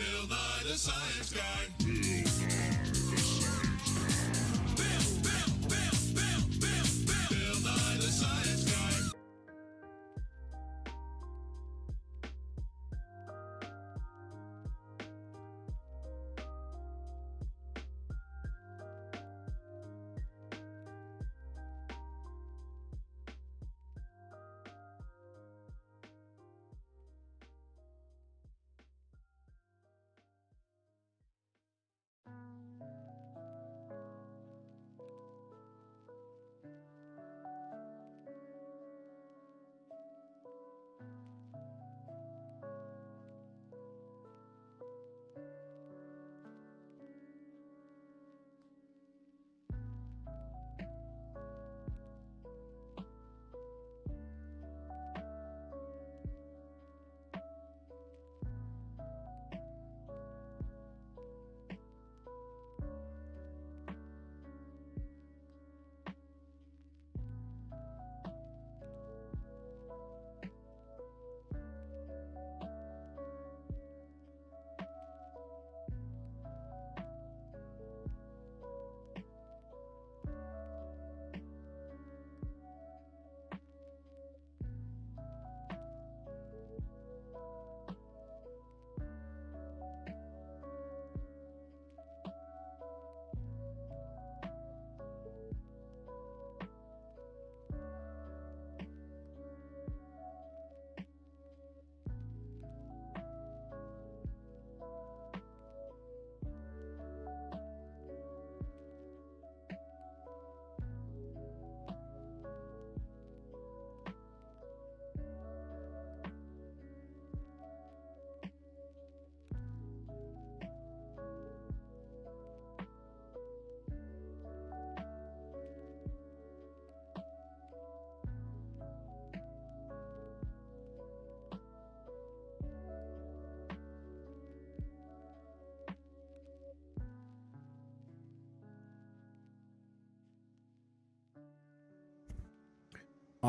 Bill Nye the Science Guy. Bill Nye the Science Guy.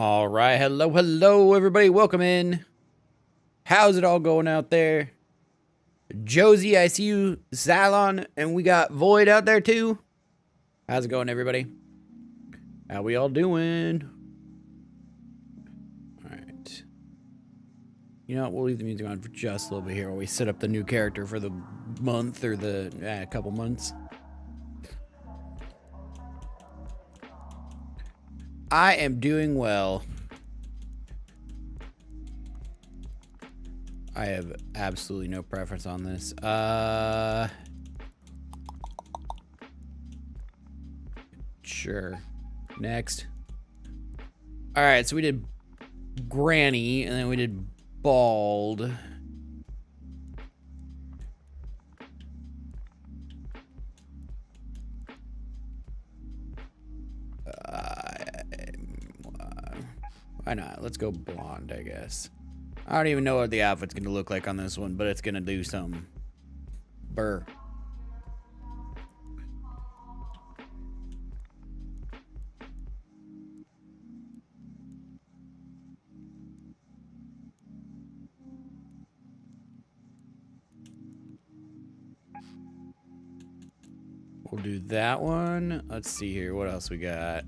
All right, hello, everybody. Welcome in. How's it all going out there? Josie, I see you. Zalon, and we got Void out there too. How's it going, everybody? How we all doing? All right. You know what? We'll leave the music on for just a little bit here while we set up the new character for the month or the couple months. I am doing well. I have absolutely no preference on this. Sure. Next. All right, so we did Granny, and then we did Bald. Why not? Let's go blonde, I guess. I don't even know what the outfit's gonna look like on this one, but it's gonna do some burr. We'll do that one. Let's see here. What else we got?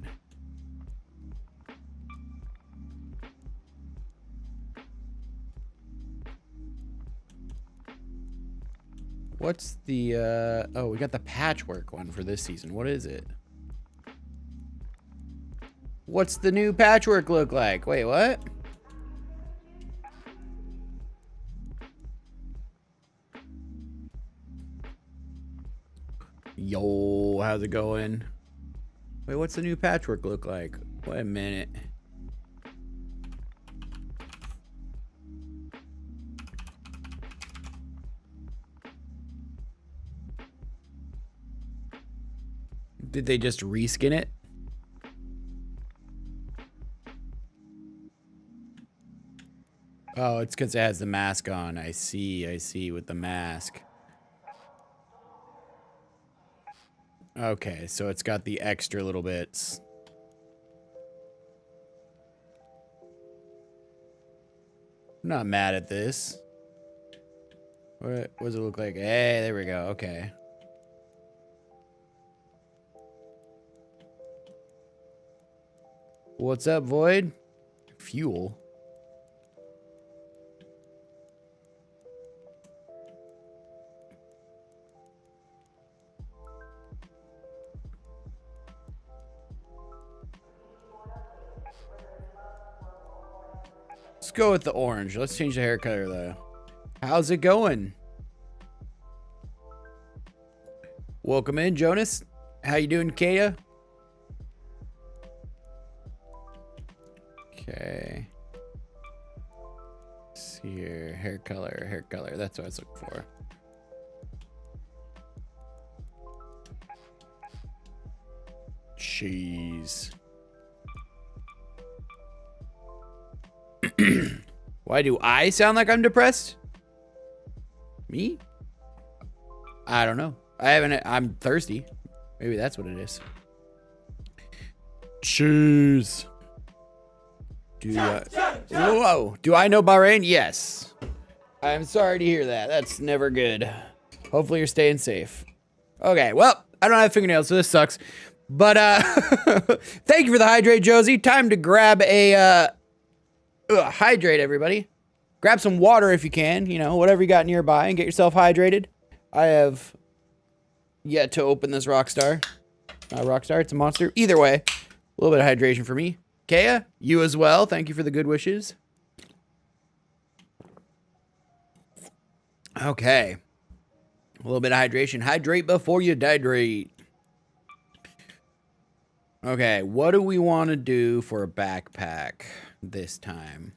What's the, oh, we got the patchwork one for this season. What is it? What's the new patchwork look like? Wait, what? Yo, how's it going? Wait, what's the new patchwork look like? Wait a minute. Did they just reskin it? Oh, it's because it has the mask on. I see, with the mask. Okay, so it's got the extra little bits. I'm not mad at this. What does it look like? Hey, there we go. Okay. What's up, Void? Fuel. Let's go with the orange. Let's change the hair color though. How's it going? Welcome in, Jonas. How you doing, Kaya? Okay. Let's see here. Hair color. That's what I was looking for. Jeez. Why do I sound like I'm depressed? Me? I don't know. I'm thirsty. Maybe that's what it is. Cheese. Whoa. Do I know Bahrain? Yes. I'm sorry to hear that. That's never good. Hopefully you're staying safe. Okay, well, I don't have fingernails, so this sucks. But thank you for the hydrate, Josie. Time to grab a hydrate, everybody. Grab some water if you can, you know, whatever you got nearby, and get yourself hydrated. I have yet to open this Rockstar. Rockstar, it's a monster. Either way, a little bit of hydration for me. Kaya, you as well. Thank you for the good wishes. Okay. A little bit of hydration. Hydrate before you dehydrate. Okay, what do we want to do for a backpack this time?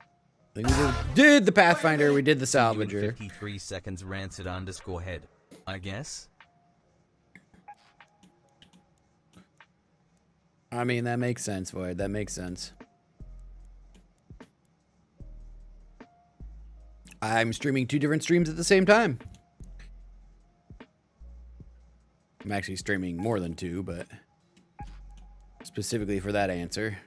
I think we did the Pathfinder, we did the Salvager. 53 seconds rancid _head, I guess. I mean, that makes sense, Void. That makes sense. I'm streaming 2 different streams at the same time. I'm actually streaming more than 2, but specifically for that answer.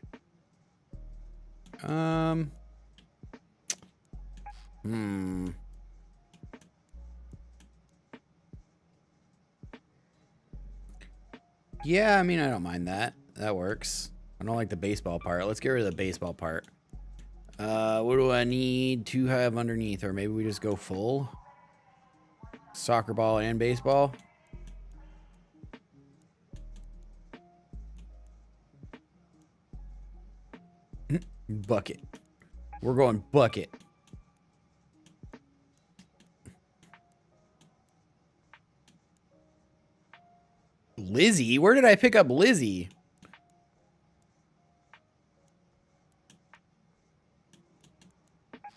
Yeah, I mean, I don't mind that. That works. I don't like the baseball part. Let's get rid of the baseball part. What do I need to have underneath? Or maybe we just go full? Soccer ball and baseball? Bucket. We're going bucket. Lizzie? Where did I pick up Lizzie?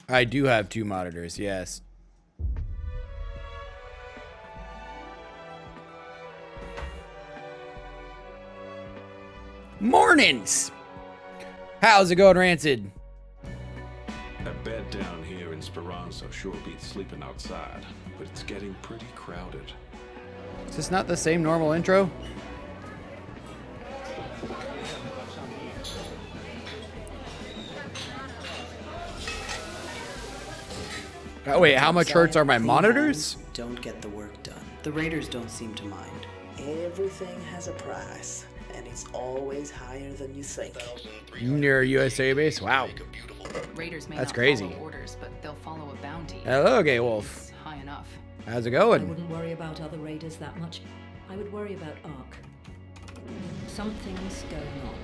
I do have 2 monitors, yes. Mornings! How's it going, Rancid? That bed down here in Speranza sure beats sleeping outside, but it's getting pretty crowded. Is this not the same normal intro? Oh, wait, how much hertz are my monitors? Don't get the work done. The Raiders don't seem to mind. Everything has a price, and it's always higher than you think. Near USA base? Wow. Raiders may That's not crazy. follow orders, but they'll follow a bounty. Hello, Gay Wolf. It's high enough. How's it I going? wouldn't worry about other raiders that much. I would worry about Ark. Something's going on.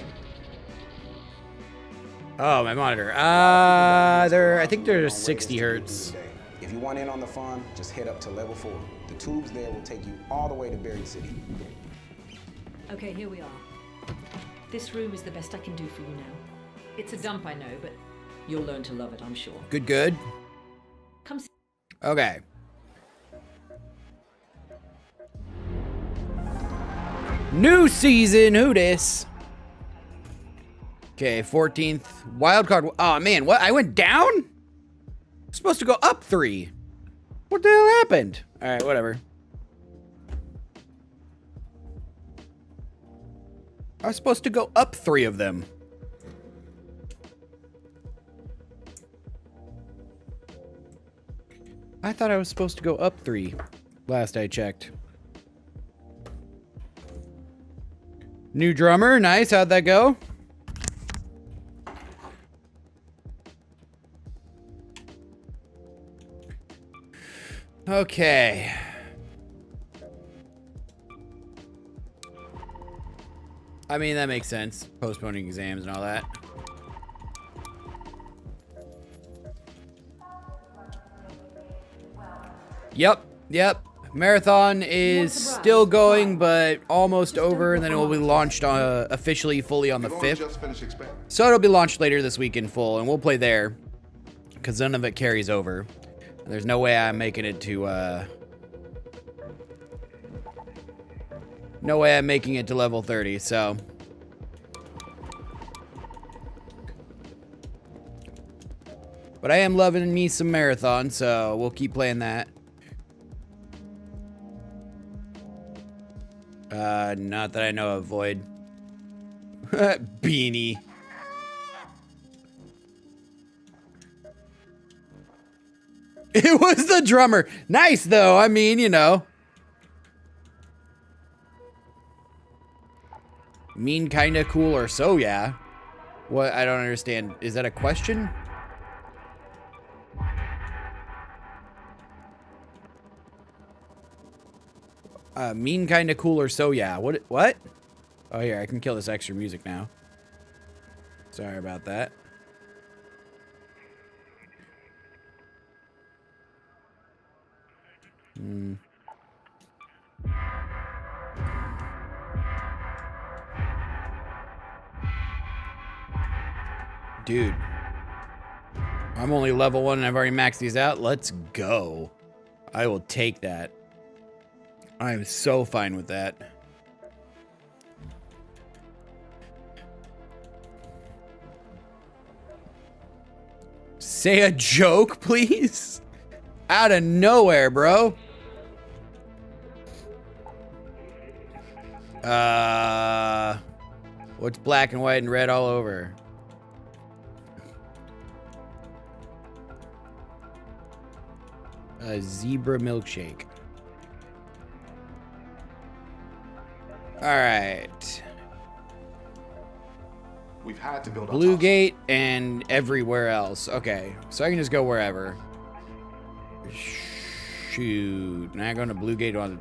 Oh, my monitor. I think they're 60 hertz. If you want in on the fun, just head up to level 4. The tubes there will take you all the way to Berry City. Okay, here we are. This room is the best I can do for you now. It's a dump, I know, but you'll learn to love it, I'm sure. Good, good. Come see. Okay. New season, who dis? Okay, 14th. Wild card. Oh, man, what? I went down? I'm supposed to go up 3. What the hell happened? All right, whatever. I was supposed to go up 3 of them. I thought I was supposed to go up 3 last I checked. New drummer, nice. How'd that go? Okay. I mean, that makes sense. Postponing exams and all that. Yep. Marathon is still going, but almost over, and then it will be launched officially fully on the 5th. So it'll be launched later this week in full, and we'll play there, because none of it carries over. There's no way I'm making it to, no way I'm making it to level 30, so. But I am loving me some Marathon, so we'll keep playing that. Not that I know of, Void. Beanie. It was the drummer. Nice, though. I mean, you know. Mean, kinda, cool, or so, yeah. What? I don't understand. Is that a question? Mean, kinda, cool, or so, yeah. What? Oh, here, I can kill this extra music now. Sorry about that. Dude. I'm only level 1 and I've already maxed these out. Let's go. I will take that. I am so fine with that. Say a joke, please? Out of nowhere, bro. What's black and white and red all over? A zebra milkshake. All right. We've had to build up Blue Gate and everywhere else. Okay, so I can just go wherever. Shoot. Now I'm going to Blue Gate on...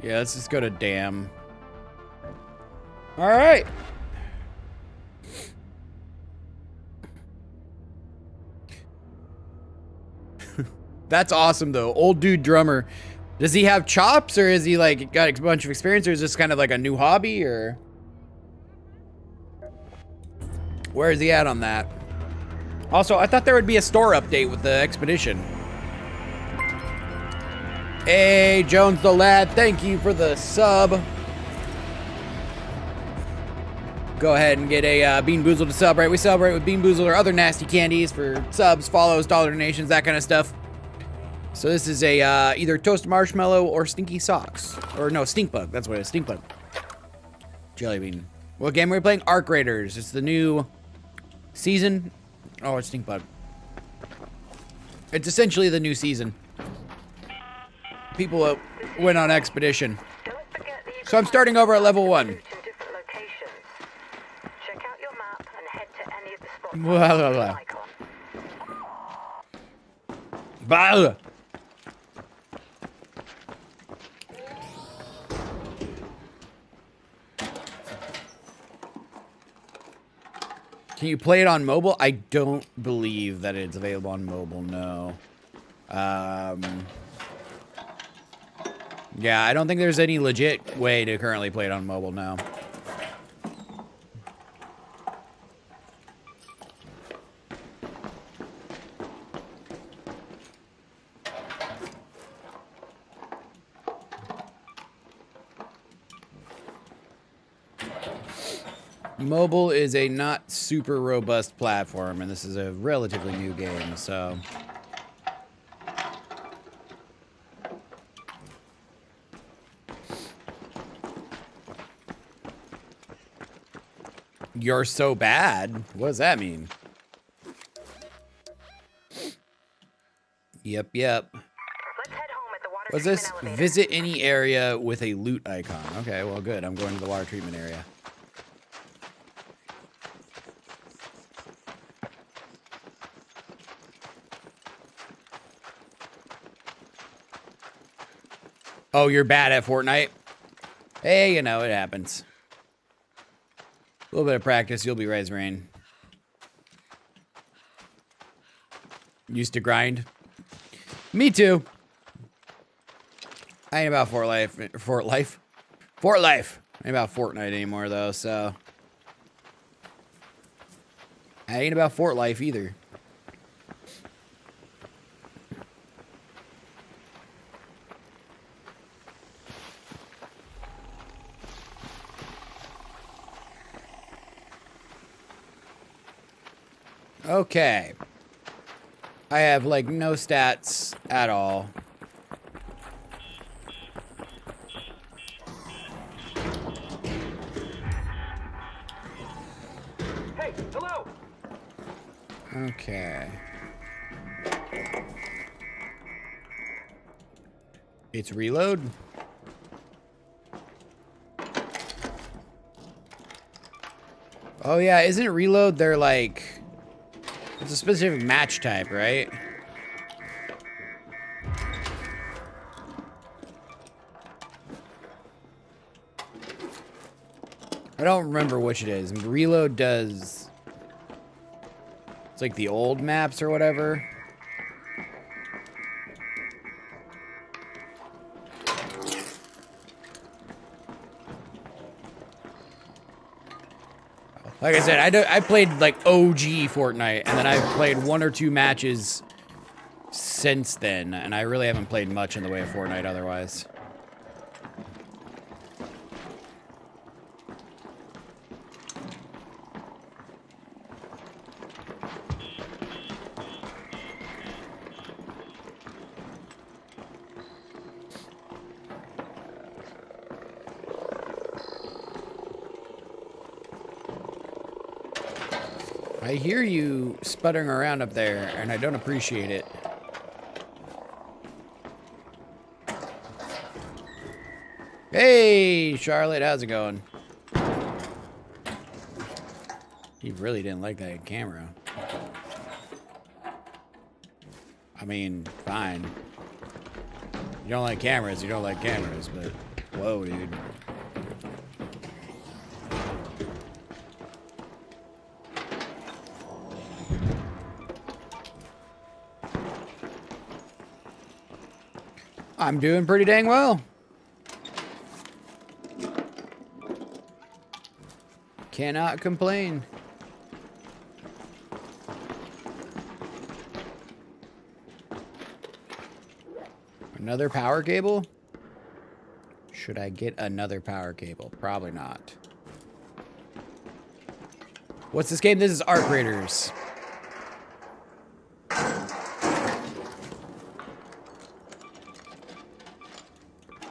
Yeah, let's just go to Dam. All right. That's awesome, though. Old dude drummer. Does he have chops, or is he, like, got a bunch of experience, or is this kind of like a new hobby, or... Where is he at on that? Also, I thought there would be a store update with the expedition. Hey, Jones the Lad, thank you for the sub. Go ahead and get a Bean Boozled to celebrate. We celebrate with Bean Boozled or other nasty candies for subs, follows, dollar donations, that kind of stuff. So this is a either toasted marshmallow or stinky socks. Or no, stink bug. That's what it is, stink bug. Jelly bean. What game are we playing? Arc Raiders. It's the new season. Oh, it's stink bug. It's essentially the new season. People went on expedition. So I'm starting over at level 1. Blah, blah, blah. Blah. Can you play it on mobile? I don't believe that it's available on mobile, no. Yeah, I don't think there's any legit way to currently play it on mobile now. Mobile is a not super robust platform, and this is a relatively new game, so... You're so bad? What does that mean? Yep. What's this? Visit any area with a loot icon. Okay, well, good. I'm going to the water treatment area. Oh, you're bad at Fortnite? Hey, you know, it happens. A little bit of practice, you'll be Rise Rain. Used to grind? Me too. I ain't about Fort Life. I ain't about Fortnite anymore, though, so... I ain't about Fort Life either. Okay. I have, like, no stats at all. Hey, hello! Okay. It's reload? Oh, yeah, isn't it reload? They're like... It's a specific match type, right? I don't remember which it is. Reload does... It's like the old maps or whatever. Like I said, I played like OG Fortnite, and then I've played 1 or 2 matches since then, and I really haven't played much in the way of Fortnite otherwise. I hear you sputtering around up there, and I don't appreciate it. Hey, Charlotte, how's it going? He really didn't like that camera. I mean, fine. You don't like cameras, you don't like cameras, but whoa, dude. I'm doing pretty dang well. Cannot complain. Another power cable? Should I get another power cable? Probably not. What's this game? This is Arc Raiders.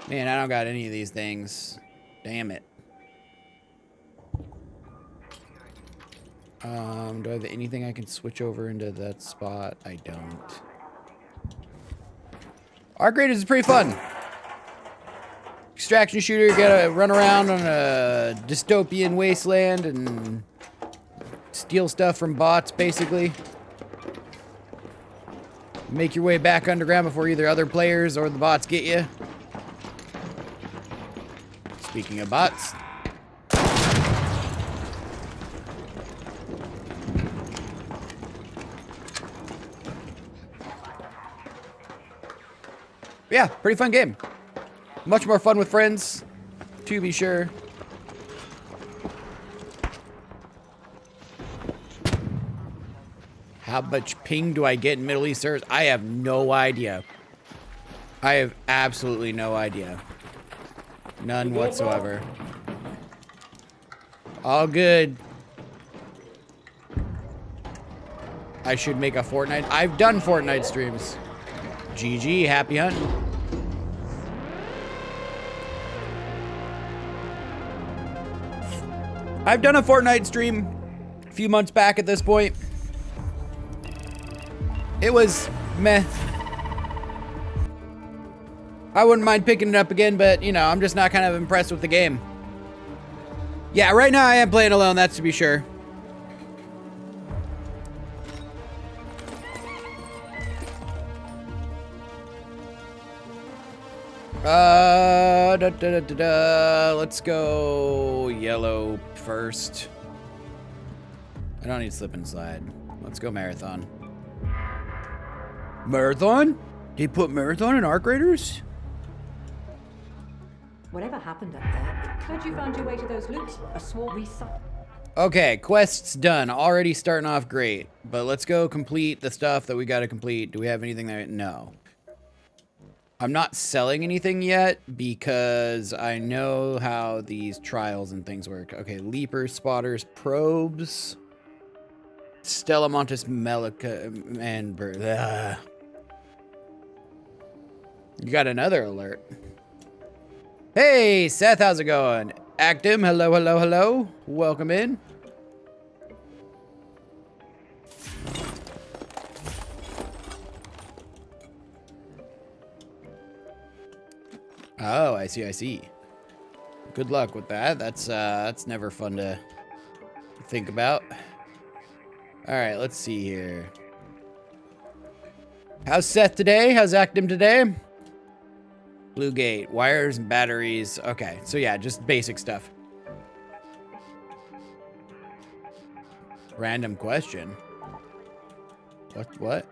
Man, I don't got any of these things. Damn it. Do I have anything I can switch over into that spot? I don't. Arc Raiders is pretty fun. Extraction shooter, you gotta run around on a dystopian wasteland and steal stuff from bots, basically. Make your way back underground before either other players or the bots get you. Speaking of bots. Yeah, pretty fun game. Much more fun with friends, to be sure. How much ping do I get in Middle East servers? I have no idea. I have absolutely no idea. None whatsoever. All good. I should make a Fortnite. I've done Fortnite streams. GG, happy hunting. I've done a Fortnite stream a few months back at this point. It was meh. I wouldn't mind picking it up again, but, you know, I'm just not kind of impressed with the game. Yeah, right now I am playing alone, that's to be sure. Let's go yellow first. I don't need slip and slide. Let's go marathon. Marathon? They put marathon in Arc Raiders? Whatever happened up there? Heard you found your way to those loops. A swore we saw. Okay, quest's done. Already starting off great. But let's go complete the stuff that we gotta complete. Do we have anything there? No. I'm not selling anything yet because I know how these trials and things work. Okay, leapers, spotters, probes, Stella Montes Melica, and you got another alert. Hey, Seth, how's it going? Actim, hello, hello, hello. Welcome in. Oh, I see, I see. Good luck with that. That's never fun to think about. All right, let's see here. How's Seth today? How's Actim today? Blue gate, wires and batteries. Okay, so yeah, just basic stuff. Random question. What?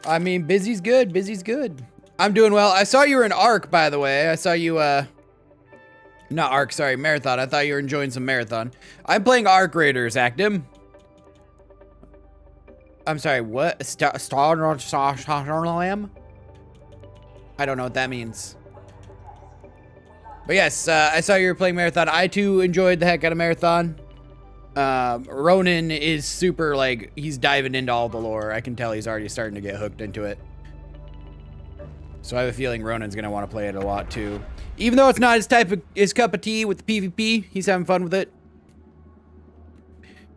I mean, busy's good. Busy's good. I'm doing well. I saw you were in Arc, by the way. I saw you, not Arc, sorry, Marathon. I thought you were enjoying some Marathon. I'm playing Arc Raiders, Actim. I'm sorry, what? Starlam? I don't know what that means. But yes, I saw you were playing Marathon. I, too, enjoyed the heck out of Marathon. Ronan is super, like, he's diving into all the lore. I can tell he's already starting to get hooked into it. So I have a feeling Ronan's gonna want to play it a lot too. Even though it's not his cup of tea with the PvP, he's having fun with it.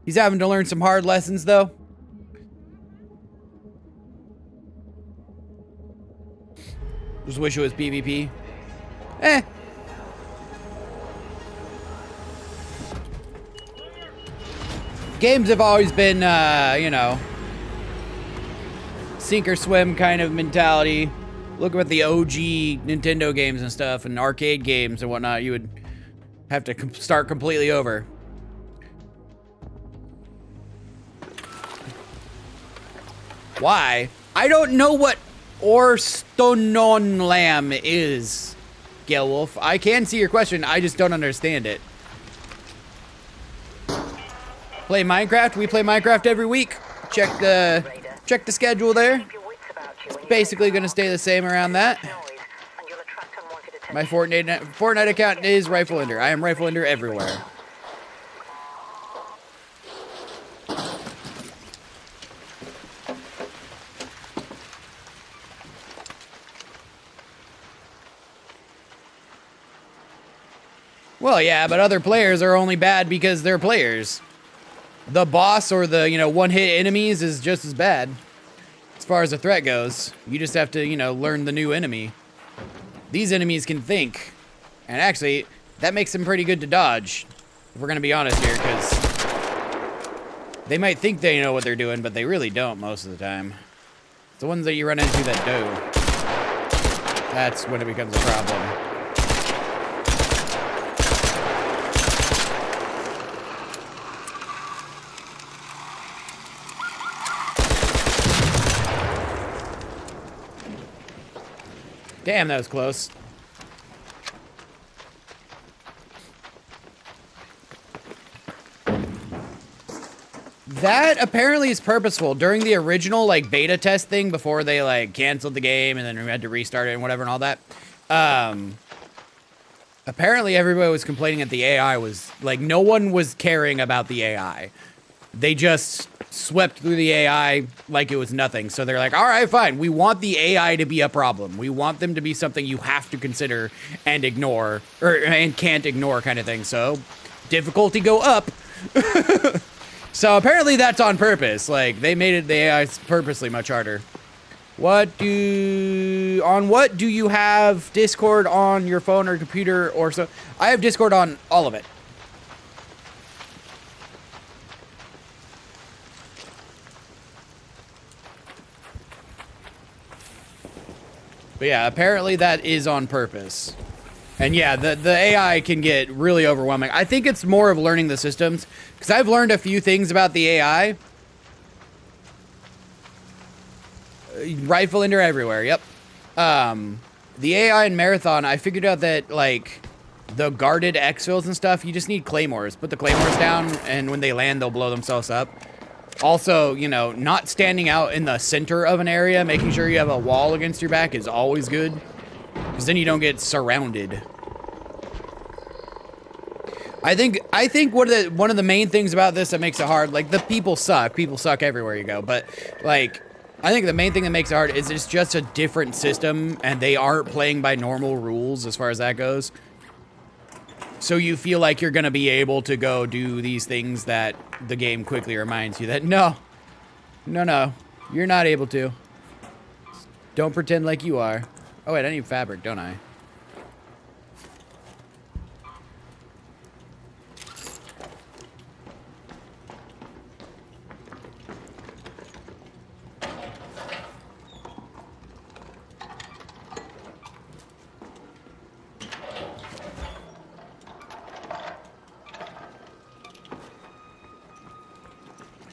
He's having to learn some hard lessons though. Just wish it was PvP. Eh. Games have always been, you know, sink or swim kind of mentality. Look at the OG Nintendo games and stuff and arcade games and whatnot. You would have to start completely over. Why? I don't know what Orstonon is, Gelwolf. I can see your question. I just don't understand it. Play Minecraft? We play Minecraft every week. Check the schedule there. It's basically going to stay the same around that. My Fortnite account is Riflender. I am Riflender everywhere. Well, yeah, but other players are only bad because they're players. The boss or the, you know, one-hit enemies is just as bad. As far as the threat goes, you just have to, you know, learn the new enemy. These enemies can think. And actually, that makes them pretty good to dodge. If we're gonna be honest here, because they might think they know what they're doing, but they really don't most of the time. It's the ones that you run into that do. That's when it becomes a problem. Damn, that was close. That apparently is purposeful. During the original, like, beta test thing, before they, like, canceled the game and then we had to restart it and whatever and all that, apparently everybody was complaining that the AI was, like, no one was caring about the AI. They just swept through the AI like it was nothing. So they're like, all right, fine. We want the AI to be a problem. We want them to be something you have to consider and ignore, and can't ignore kind of thing. So difficulty go up. So apparently that's on purpose. Like, they made it the AI purposely much harder. What do you have Discord on your phone or computer or so? I have Discord on all of it. But yeah, apparently that is on purpose. And yeah, the AI can get really overwhelming. I think it's more of learning the systems, because I've learned a few things about the AI. Riflender everywhere, yep. The AI in Marathon, I figured out that, like, the guarded exfils and stuff, you just need claymores. Put the claymores down, and when they land, they'll blow themselves up. Also, you know, not standing out in the center of an area, making sure you have a wall against your back is always good. Because then you don't get surrounded. I think one of the main things about this that makes it hard, like, the people suck. People suck everywhere you go. But, like, I think the main thing that makes it hard is it's just a different system, and they aren't playing by normal rules as far as that goes. So you feel like you're going to be able to go do these things that the game quickly reminds you that, no, you're not able to. Don't pretend like you are. Oh, wait, I need fabric, don't I?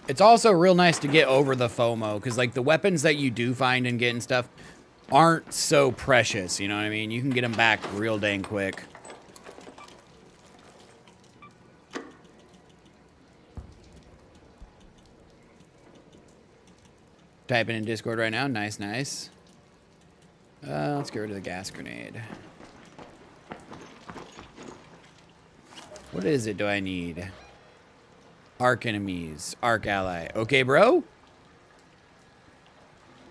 It's also real nice to get over the FOMO, because, like, the weapons that you do find and get and stuff aren't so precious, you know what I mean? You can get them back real dang quick. Typing in Discord right now. Nice, nice. Let's get rid of the gas grenade. What is it do I need? Arc enemies. Arc ally. Okay, bro?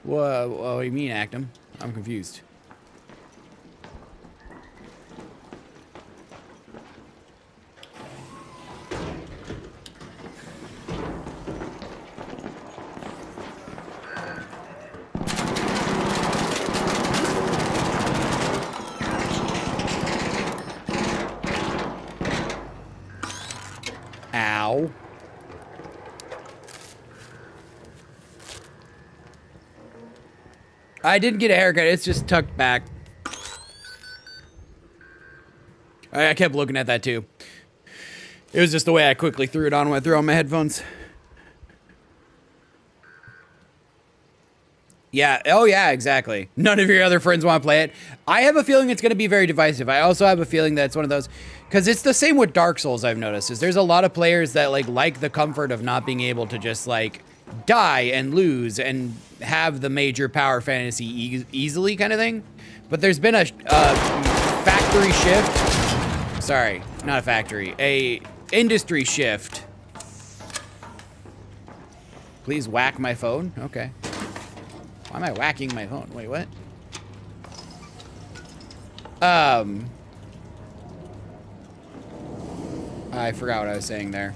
What do you mean, Actum? I'm confused. Ow. I didn't get a haircut. It's just tucked back. I kept looking at that too. It was just the way I quickly threw it on when I threw on my headphones. Yeah. Oh, yeah, exactly. None of your other friends want to play it. I have a feeling it's going to be very divisive. I also have a feeling that it's one of those, because it's the same with Dark Souls. I've noticed is there's a lot of players that like the comfort of not being able to just like die and lose and have the major power fantasy easily kind of thing. But there's been a factory shift. Sorry, not a factory, a industry shift. Please whack my phone. Okay. Why am I whacking my phone? Wait, what? I forgot what I was saying there.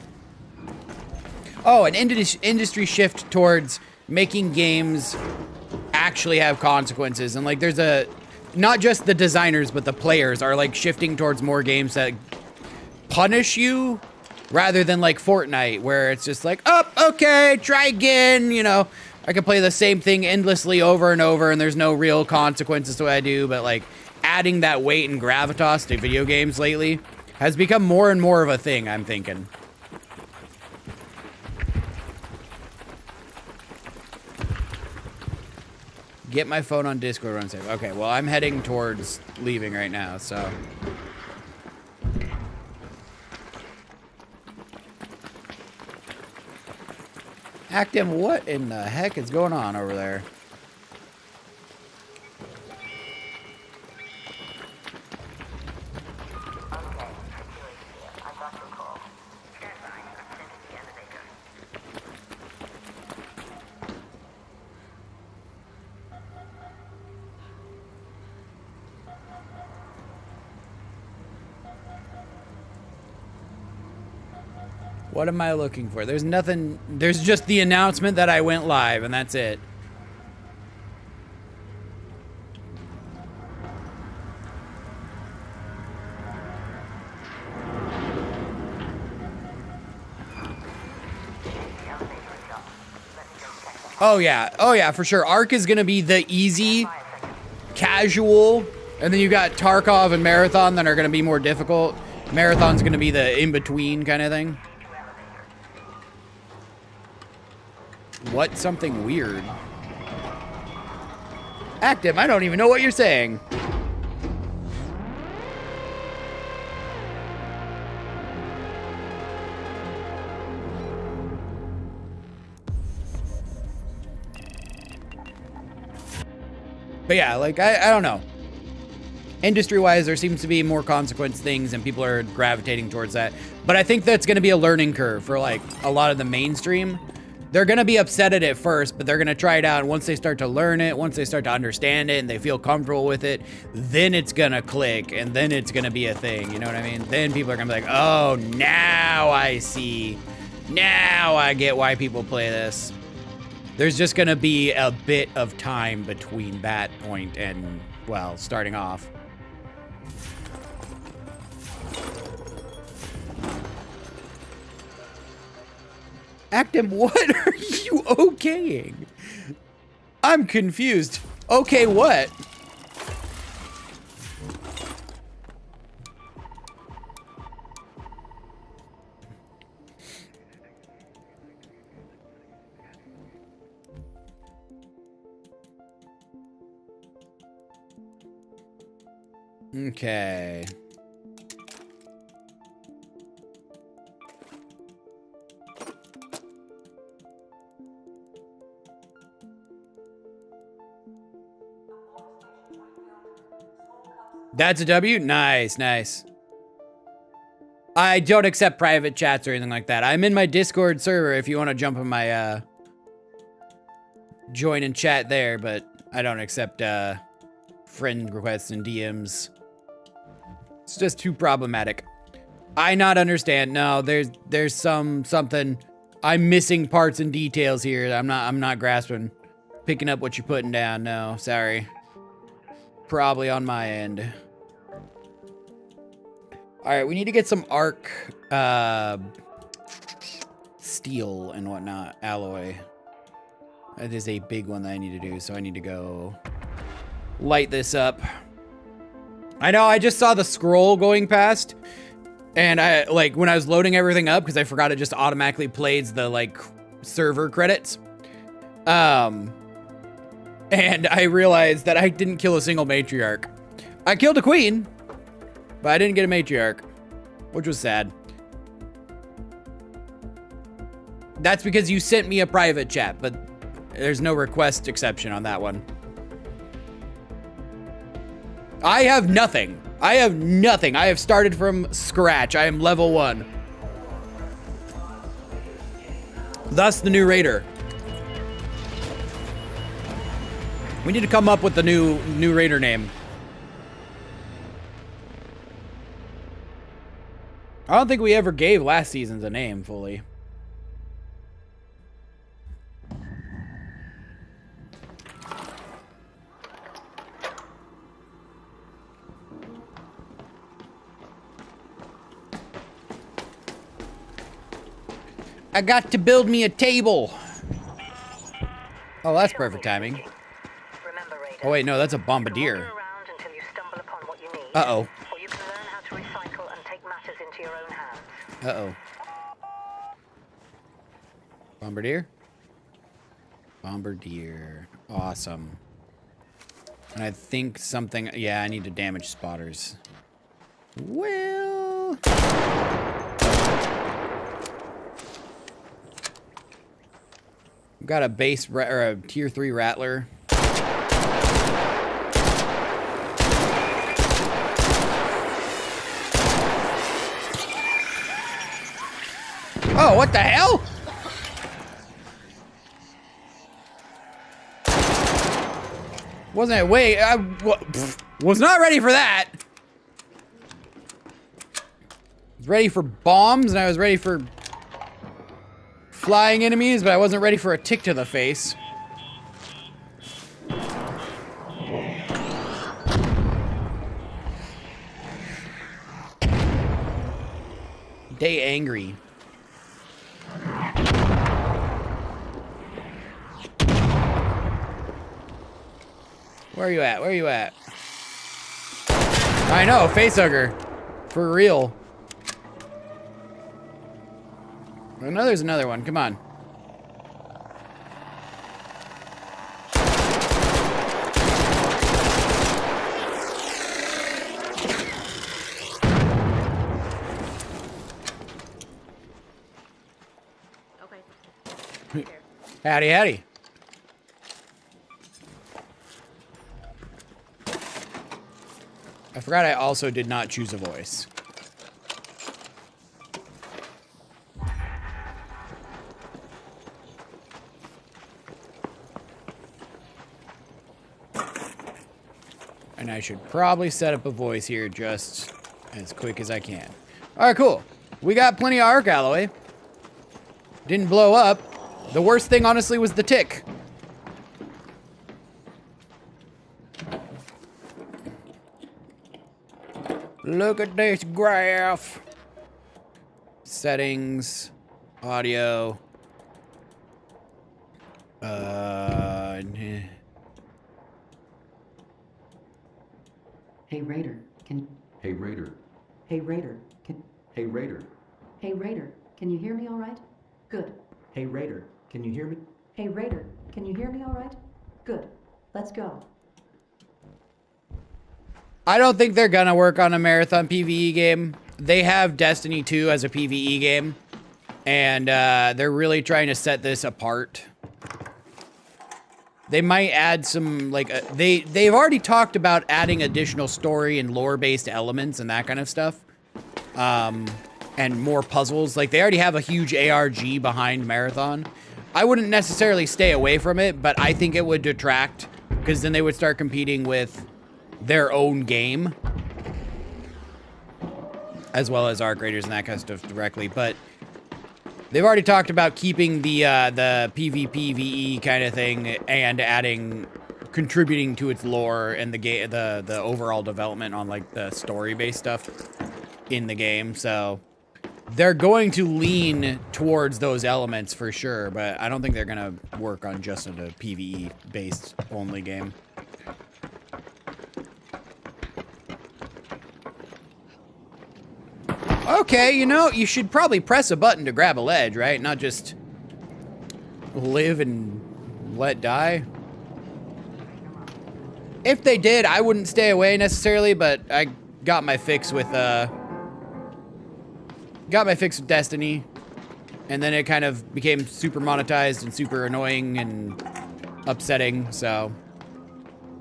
Oh, an industry shift towards making games actually have consequences. And like there's a, not just the designers, but the players are like shifting towards more games that punish you rather than like Fortnite, where it's just like, oh, okay, try again, you know. I can play the same thing endlessly over and over, and there's no real consequences to what I do, but like adding that weight and gravitas to video games lately has become more and more of a thing, I'm thinking. Get my phone on Discord, run safe. Okay, well, I'm heading towards leaving right now, so. Actim, what in the heck is going on over there? What am I looking for? There's nothing. There's just the announcement that I went live, and that's it. Oh yeah, for sure. Arc is gonna be the easy, casual, and then you got Tarkov and Marathon that are gonna be more difficult. Marathon's gonna be the in-between kind of thing. What? Something weird. Active, I don't even know what you're saying. But yeah, like, I don't know. Industry-wise, there seems to be more consequence things and people are gravitating towards that. But I think that's going to be a learning curve for, like, a lot of the mainstream. They're going to be upset at it first, but they're going to try it out. And once they start to learn it, once they start to understand it and they feel comfortable with it, then it's going to click and then it's going to be a thing. You know what I mean? Then people are going to be like, oh, now I see. Now I get why people play this. There's just going to be a bit of time between that point and, well, starting off. Actim, what are you okaying? I'm confused. Okay, what? Okay. That's a W? Nice, nice. I don't accept private chats or anything like that. I'm in my Discord server if you want to jump in my, join and chat there, but I don't accept, friend requests and DMs. It's just too problematic. I not understand. No, there's something. I'm missing parts and details here. I'm not grasping. Picking up what you're putting down. No, sorry. Probably on my end. All right, we need to get some arc. steel and whatnot, alloy. That is a big one that I need to do, so I need to go light this up. I know, I just saw the scroll going past, and I, like, when I was loading everything up, because I forgot it just automatically plays the, like, server credits. And I realized that I didn't kill a single matriarch. I killed a queen, but I didn't get a matriarch, which was sad. That's because you sent me a private chat, but there's no request exception on that one. I have nothing. I have nothing. I have started from scratch. I am level 1. Thus the new raider. We need to come up with the new raider name. I don't think we ever gave last season's a name fully. I got to build me a table. Oh, that's perfect timing. Oh wait, no, that's a bombardier. Uh-oh. Uh-oh. Bombardier? Bombardier. Awesome. And I think something... Yeah, I need to damage spotters. Well... Got a base... or a tier 3 rattler. Oh, what the hell? Wasn't it? Wait, I was not ready for that. I was ready for bombs, and I was ready for flying enemies, but I wasn't ready for a tick to the face. Day angry. Where are you at? Where are you at? I know, facehugger. For real. I know there's another one. Come on. Okay. Howdy, howdy. I forgot I also did not choose a voice. And I should probably set up a voice here just as quick as I can. Alright, cool. We got plenty of arc alloy. Didn't blow up. The worst thing, honestly, was the tick. Look at this graph. Settings, audio. Hey Raider, can Hey Raider. Hey Raider, can Hey Raider. Hey Raider, can you hear me all right? Good. Hey Raider. Can you hear me? Hey Raider, can you hear me all right? Good. Let's go. I don't think they're gonna work on a marathon PvE game. They have Destiny 2 as a PvE game, and they're really trying to set this apart. They might add some, like, they've already talked about adding additional story and lore-based elements and that kind of stuff. And more puzzles. Like, they already have a huge ARG behind Marathon. I wouldn't necessarily stay away from it, but I think it would detract, because then they would start competing with their own game, as well as Arc Raiders and that kind of stuff directly. But they've already talked about keeping the PvPvE kind of thing and contributing to its lore and the overall development on, like, the story-based stuff in the game. So they're going to lean towards those elements for sure, but I don't think they're gonna work on just a PvE based only game. Okay, you know, you should probably press a button to grab a ledge, right? Not just live and let die. If they did, I wouldn't stay away necessarily, but I got my fix with Destiny, and then it kind of became super monetized and super annoying and upsetting, so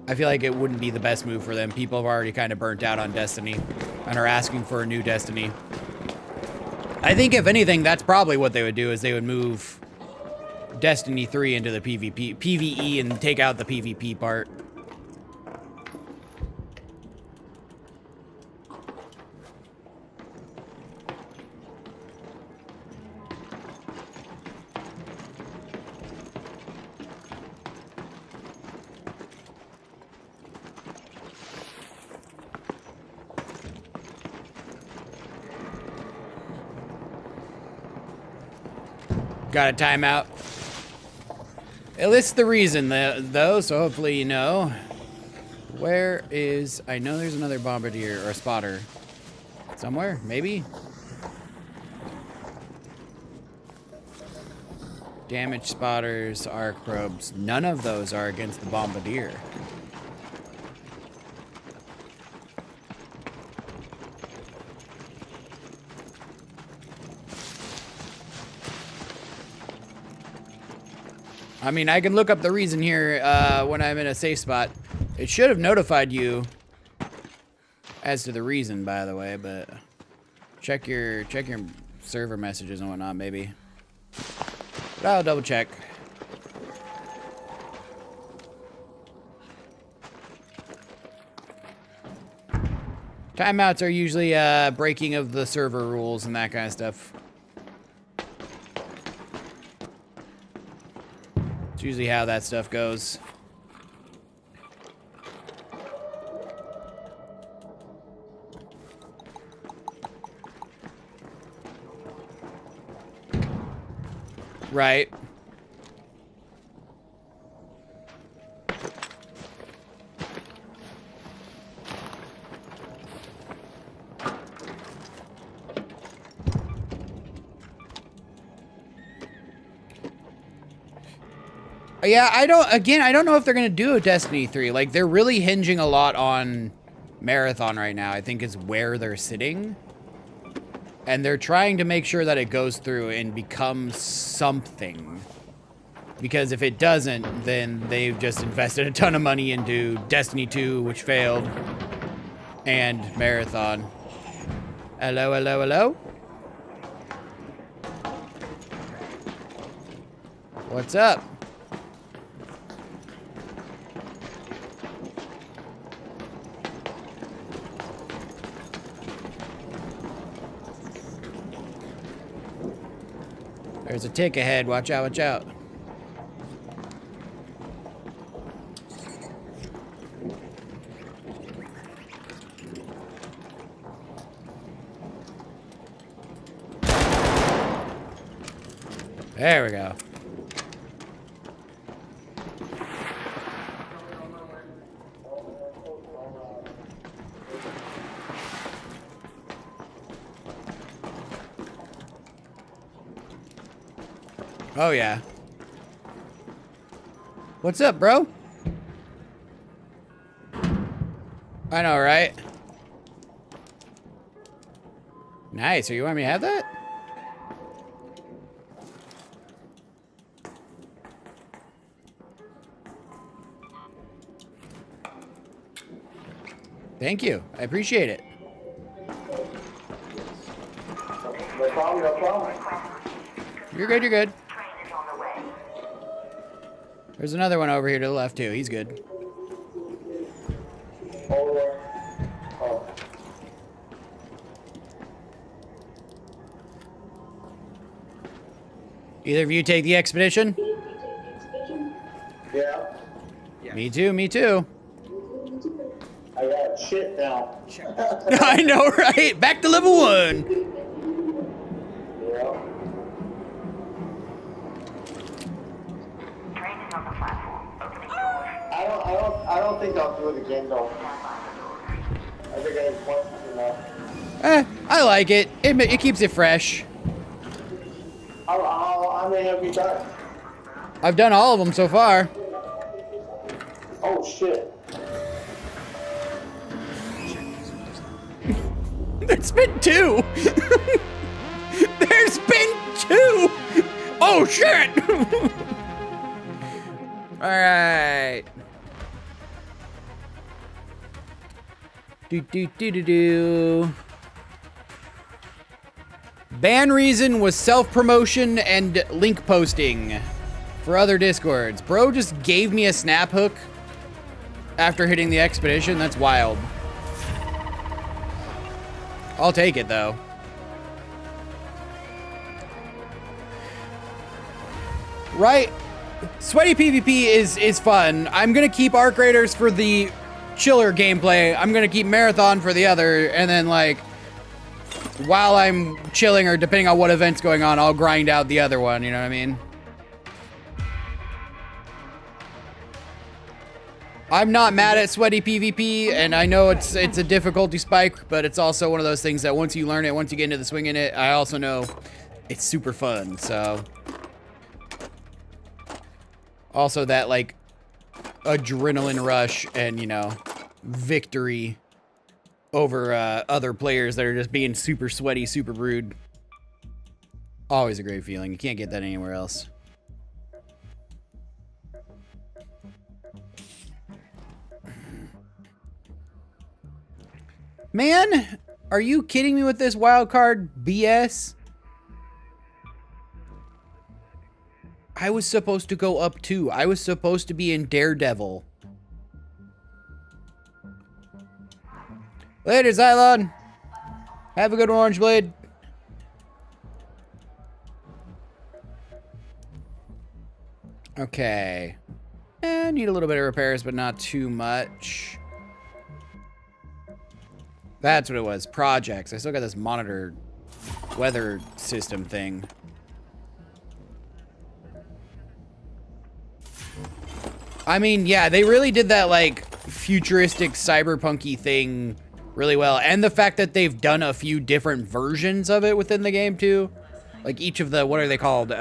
I feel like it wouldn't be the best move for them. People have already kind of burnt out on Destiny and are asking for a new Destiny. I think if anything, that's probably what they would do, is they would move Destiny 3 into the PvE and take out the PvP part. Got a timeout. It lists the reason, though, so hopefully you know. Where is... I know there's another bombardier or a spotter. Somewhere, maybe? Damage spotters, arc probes. None of those are against the bombardier. I mean, I can look up the reason here when I'm in a safe spot. It should have notified you as to the reason, by the way, but check your server messages and whatnot, maybe. But I'll double check. Timeouts are usually breaking of the server rules and that kind of stuff. It's usually how that stuff goes. Right. Yeah, I don't know if they're going to do a Destiny 3. Like, they're really hinging a lot on Marathon right now, I think is where they're sitting. And they're trying to make sure that it goes through and becomes something. Because if it doesn't, then they've just invested a ton of money into Destiny 2, which failed, and Marathon. Hello, hello, hello? What's up? There's a tick ahead. Watch out, watch out. There we go. Oh, yeah. What's up, bro? I know, right? Nice. So you want me to have that? Thank you. I appreciate it. No problem, no problem. You're good, you're good. There's another one over here to the left, too. He's good. Either of you take the expedition? Yeah. Me too, me too. I got shit now. I know, right? Back to level 1. Yeah. I don't think I'll do it again though. I think I had once enough. I like it. It keeps it fresh. How many have you done? I've done all of them so far. Oh shit. There's been 2. There's been 2. Oh shit. All right. Do. Ban reason was self-promotion and link posting for other discords. Bro just gave me a snap hook after hitting the expedition. That's wild. I'll take it though. Right? Sweaty PvP is fun. I'm gonna keep Arc Raiders for the chiller gameplay. I'm gonna keep Marathon for the other, and then like while I'm chilling or depending on what event's going on, I'll grind out the other one, you know what I mean? I'm not mad at Sweaty PvP, and I know it's a difficulty spike, but it's also one of those things that once you learn it, once you get into the swing in it, I also know it's super fun, so. Also that, like, adrenaline rush and, you know, victory over other players that are just being super sweaty, super rude. Always a great feeling. You can't get that anywhere else. Man, are you kidding me with this wildcard BS? I was supposed to go up 2. I was supposed to be in Daredevil. Later, Xylon. Have a good one, Orange Blade. Okay. Need a little bit of repairs, but not too much. That's what it was. Projects. I still got this monitor weather system thing. I mean, yeah, they really did that, like, futuristic cyberpunky thing really well. And the fact that they've done a few different versions of it within the game, too. Like, each of the, what are they called?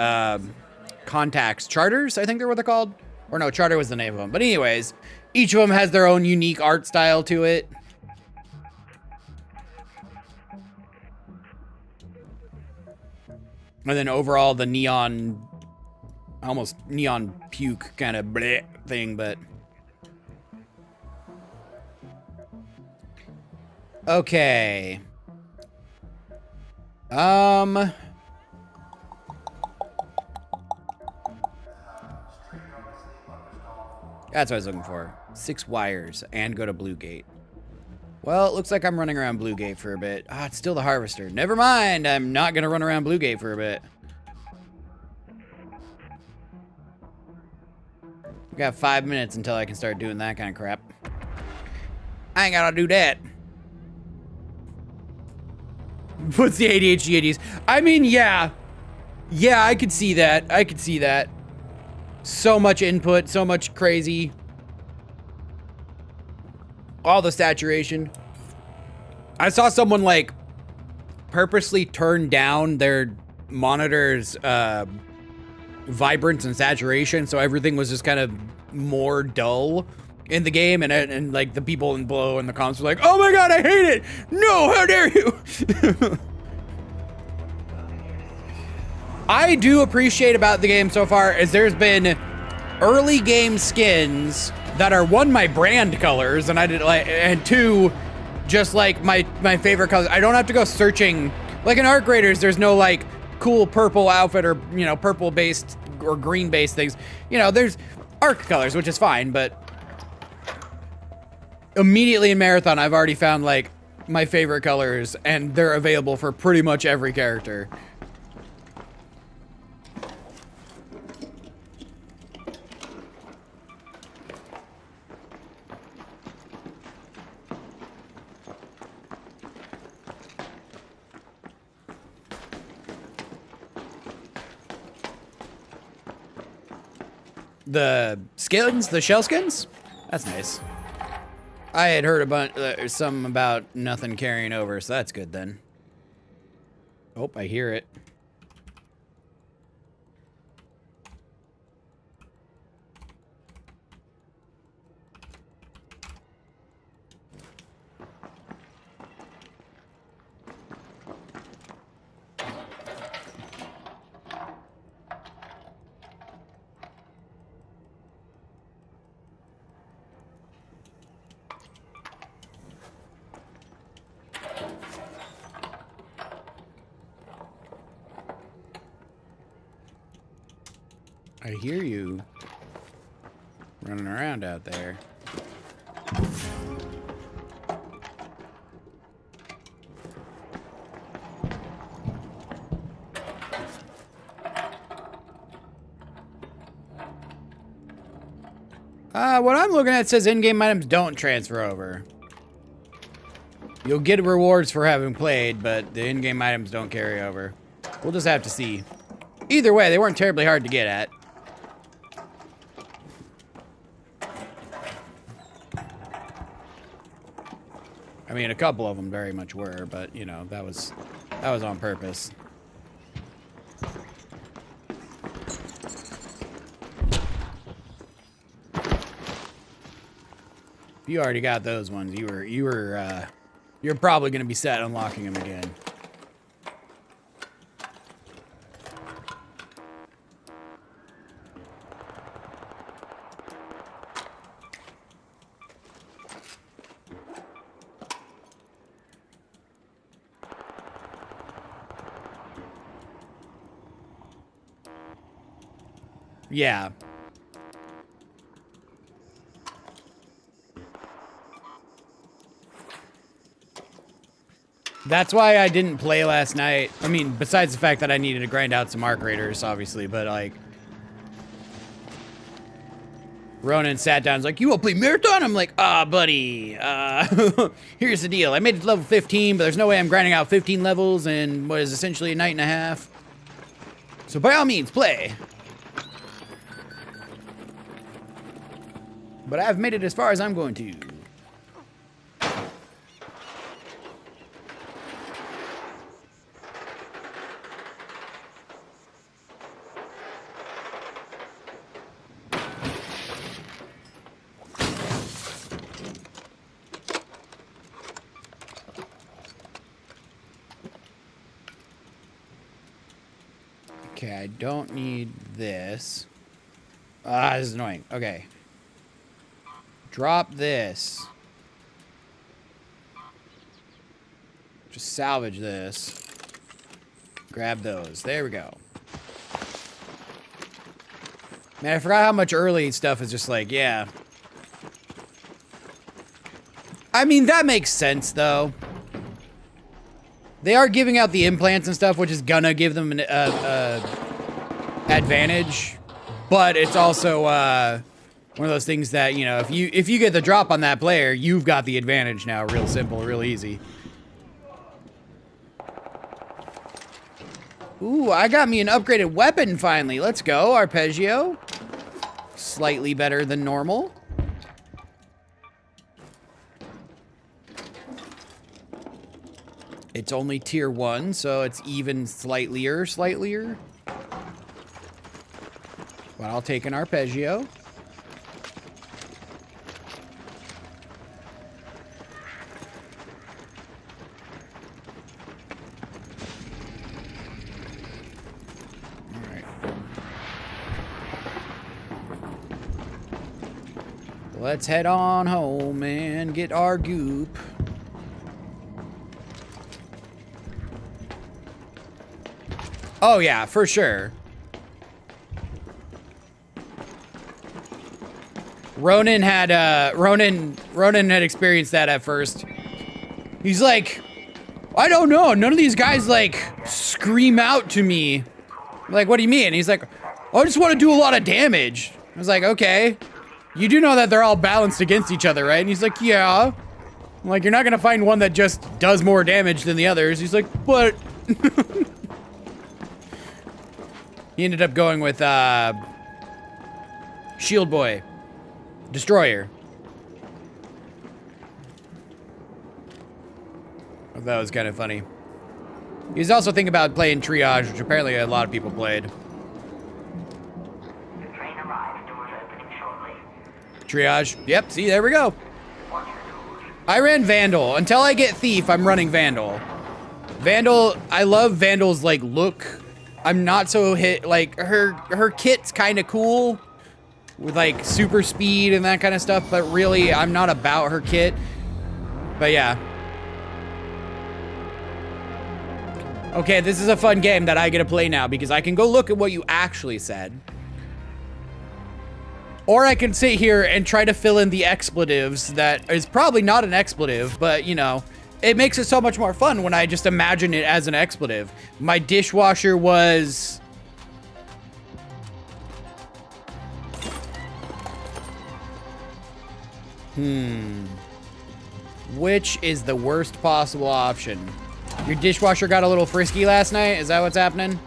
Contacts. Charters, I think they're what they're called. Or no, Charter was the name of them. But anyways, each of them has their own unique art style to it. And then overall, the neon, almost neon puke kind of bleh thing, but. Okay. That's what I was looking for. 6 wires and go to Blue Gate. Well, it looks like I'm running around Blue Gate for a bit. Ah, it's still the Harvester. Never mind, I'm not gonna run around Blue Gate for a bit. We got 5 minutes until I can start doing that kind of crap. I ain't gotta do that. What's the ADHD ADs? I mean, yeah. Yeah, I could see that. I could see that. So much input, so much crazy. All the saturation. I saw someone like purposely turn down their monitor's vibrance and saturation, so everything was just kind of more dull in the game, and like the people in below in the comments were like, "Oh my god, I hate it! No, how dare you!" I do appreciate about the game so far is there's been early game skins that are, one, my brand colors, and I did like, and two, just like my favorite colors. I don't have to go searching. Like in Arc Raiders, there's no like cool purple outfit or, you know, purple based or green based things. You know, there's Arc colors, which is fine, but immediately in Marathon, I've already found like my favorite colors, and they're available for pretty much every character. the skins, the shell skins. That's nice. I had heard a bunch, some about nothing carrying over, so that's good then. Oh, I hear it. I hear you running around out there. What I'm looking at says in-game items don't transfer over. You'll get rewards for having played, but the in-game items don't carry over. We'll just have to see. Either way, they weren't terribly hard to get at. I mean, a couple of them very much were, but you know, that was on purpose. If you already got those ones, you're probably gonna be set unlocking them again. Yeah. That's why I didn't play last night. I mean, besides the fact that I needed to grind out some Arc Raiders, obviously, but like... Ronan sat down and was like, you want to play Marathon? I'm like, buddy, here's the deal. I made it to level 15, but there's no way I'm grinding out 15 levels in what is essentially a night and a half. So by all means, play. But I've made it as far as I'm going to. Okay, I don't need this. This is annoying. Okay. Drop this. Just salvage this. Grab those. There we go. Man, I forgot how much early stuff is just like, yeah. I mean, that makes sense, though. They are giving out the implants and stuff, which is gonna give them an advantage. But it's also one of those things that, you know, if you get the drop on that player, you've got the advantage now. Real simple, real easy. Ooh, I got me an upgraded weapon finally. Let's go, Arpeggio. Slightly better than normal. It's only tier 1, so it's even slightlier. But I'll take an Arpeggio. Alright. Let's head on home and get our goop. Oh yeah, for sure. Ronan had experienced that at first. He's like, I don't know, none of these guys like scream out to me. I'm like, what do you mean? He's like, I just want to do a lot of damage. I was like, okay. You do know that they're all balanced against each other, right? And he's like, yeah. I'm like, you're not gonna find one that just does more damage than the others. He's like, but he ended up going with Shield Boy. Destroyer. That was kind of funny. He's also thinking about playing Triage, which apparently a lot of people played. The train arrives. Doors opening shortly. Triage. Yep, see, there we go. I ran Vandal. Until I get Thief, I'm running Vandal. Vandal, I love Vandal's, like, look. I'm not so like, her kit's kind of cool. With, like, super speed and that kind of stuff. But really, I'm not about her kit. But, yeah. Okay, this is a fun game that I get to play now because I can go look at what you actually said. Or I can sit here and try to fill in the expletives that is probably not an expletive, but you know, it makes it so much more fun when I just imagine it as an expletive. My dishwasher was... Which is the worst possible option? Your dishwasher got a little frisky last night? Is that what's happening?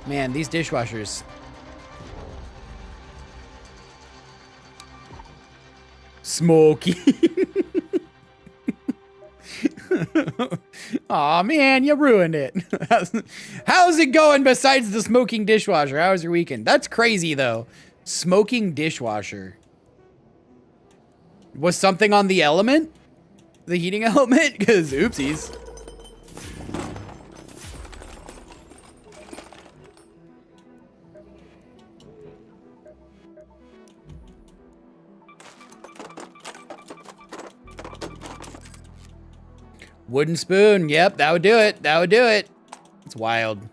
Man, these dishwashers. Smoky. Aw, man, you ruined it. How's it going besides the smoking dishwasher? How was your weekend? That's crazy, though. Smoking dishwasher. Was something on the element? The heating element? Because, oopsies. Wooden spoon. Yep, that would do it. That would do it. It's wild.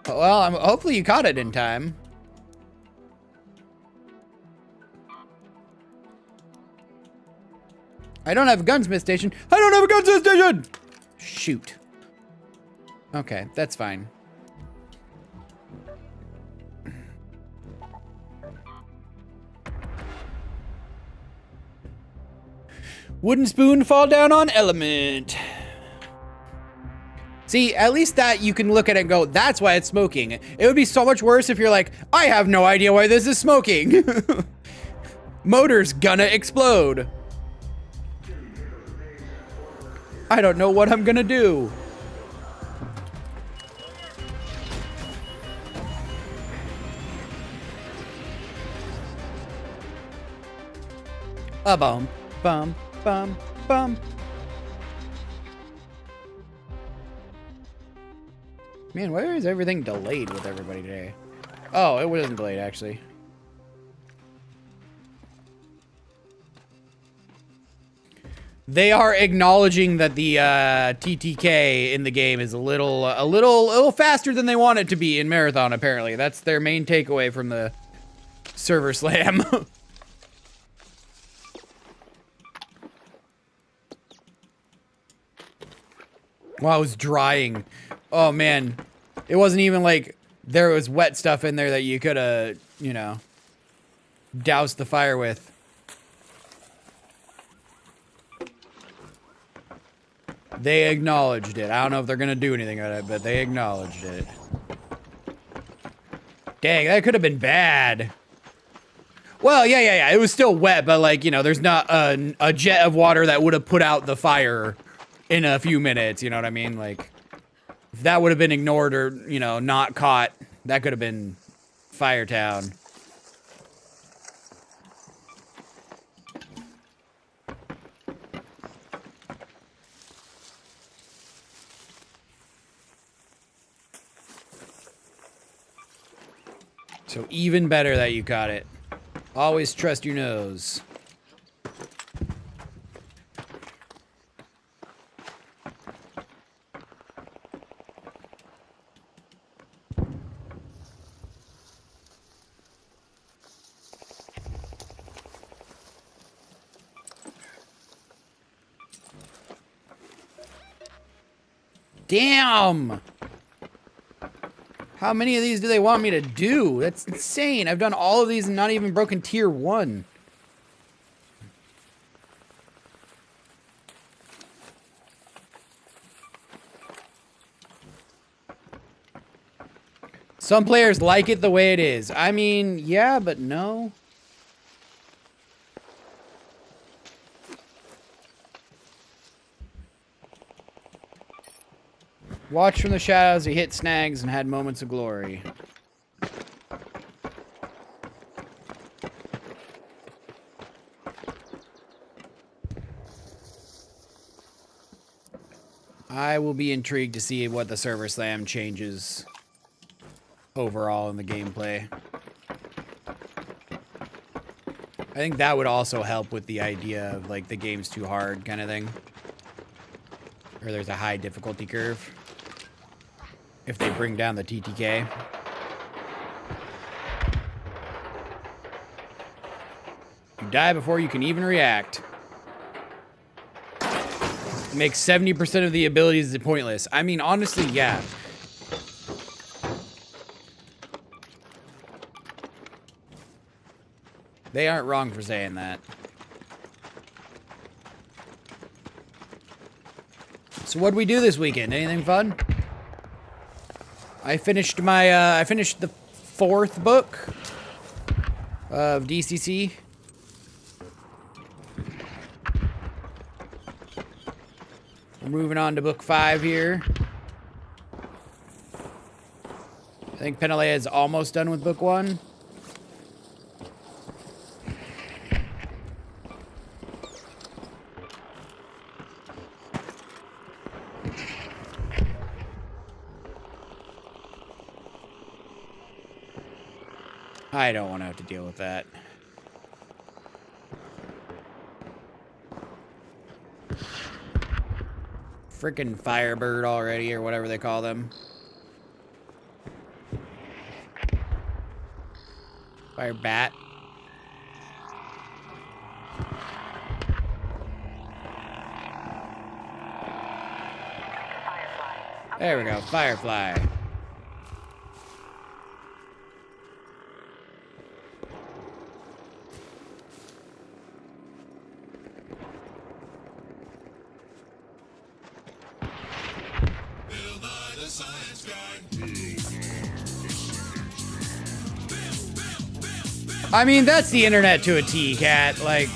Well, hopefully you caught it in time. I don't have a gunsmith station. I don't have a gunsmith station! Shoot. Okay, that's fine. Wooden spoon fall down on element. See, at least that you can look at it and go, that's why it's smoking. It would be so much worse if you're like, I have no idea why this is smoking. Motor's gonna explode. I don't know what I'm gonna do. A-bum, bum, bum, bum. Man, why is everything delayed with everybody today? Oh, it wasn't delayed, actually. They are acknowledging that the TTK in the game is a little faster than they want it to be in Marathon, apparently. That's their main takeaway from the server slam. While I was drying. Oh, man. It wasn't even like there was wet stuff in there that you could have, you know, doused the fire with. They acknowledged it. I don't know if they're going to do anything about it, but they acknowledged it. Dang, that could have been bad. Well, yeah. It was still wet, but like, you know, there's not a jet of water that would have put out the fire in a few minutes, you know what I mean? Like, if that would have been ignored or, you know, not caught, that could have been Firetown. So even better that you caught it. Always trust your nose. Damn! How many of these do they want me to do? That's insane. I've done all of these and not even broken tier 1. Some players like it the way it is. I mean, yeah, but no. Watched from the shadows, he hit snags and had moments of glory. I will be intrigued to see what the server slam changes overall in the gameplay. I think that would also help with the idea of like the game's too hard kind of thing. Or there's a high difficulty curve. If they bring down the TTK. You die before you can even react. Makes 70% of the abilities pointless. I mean, honestly, yeah. They aren't wrong for saying that. So what'd we do this weekend? Anything fun? I finished my, I finished the 4th book of DCC. We're moving on to book 5 here. I think Penalea is almost done with book 1. I don't want to have to deal with that. Frickin' Firebird already, or whatever they call them. Firebat. There we go, Firefly. I mean, that's the internet to a T, Cat. Like,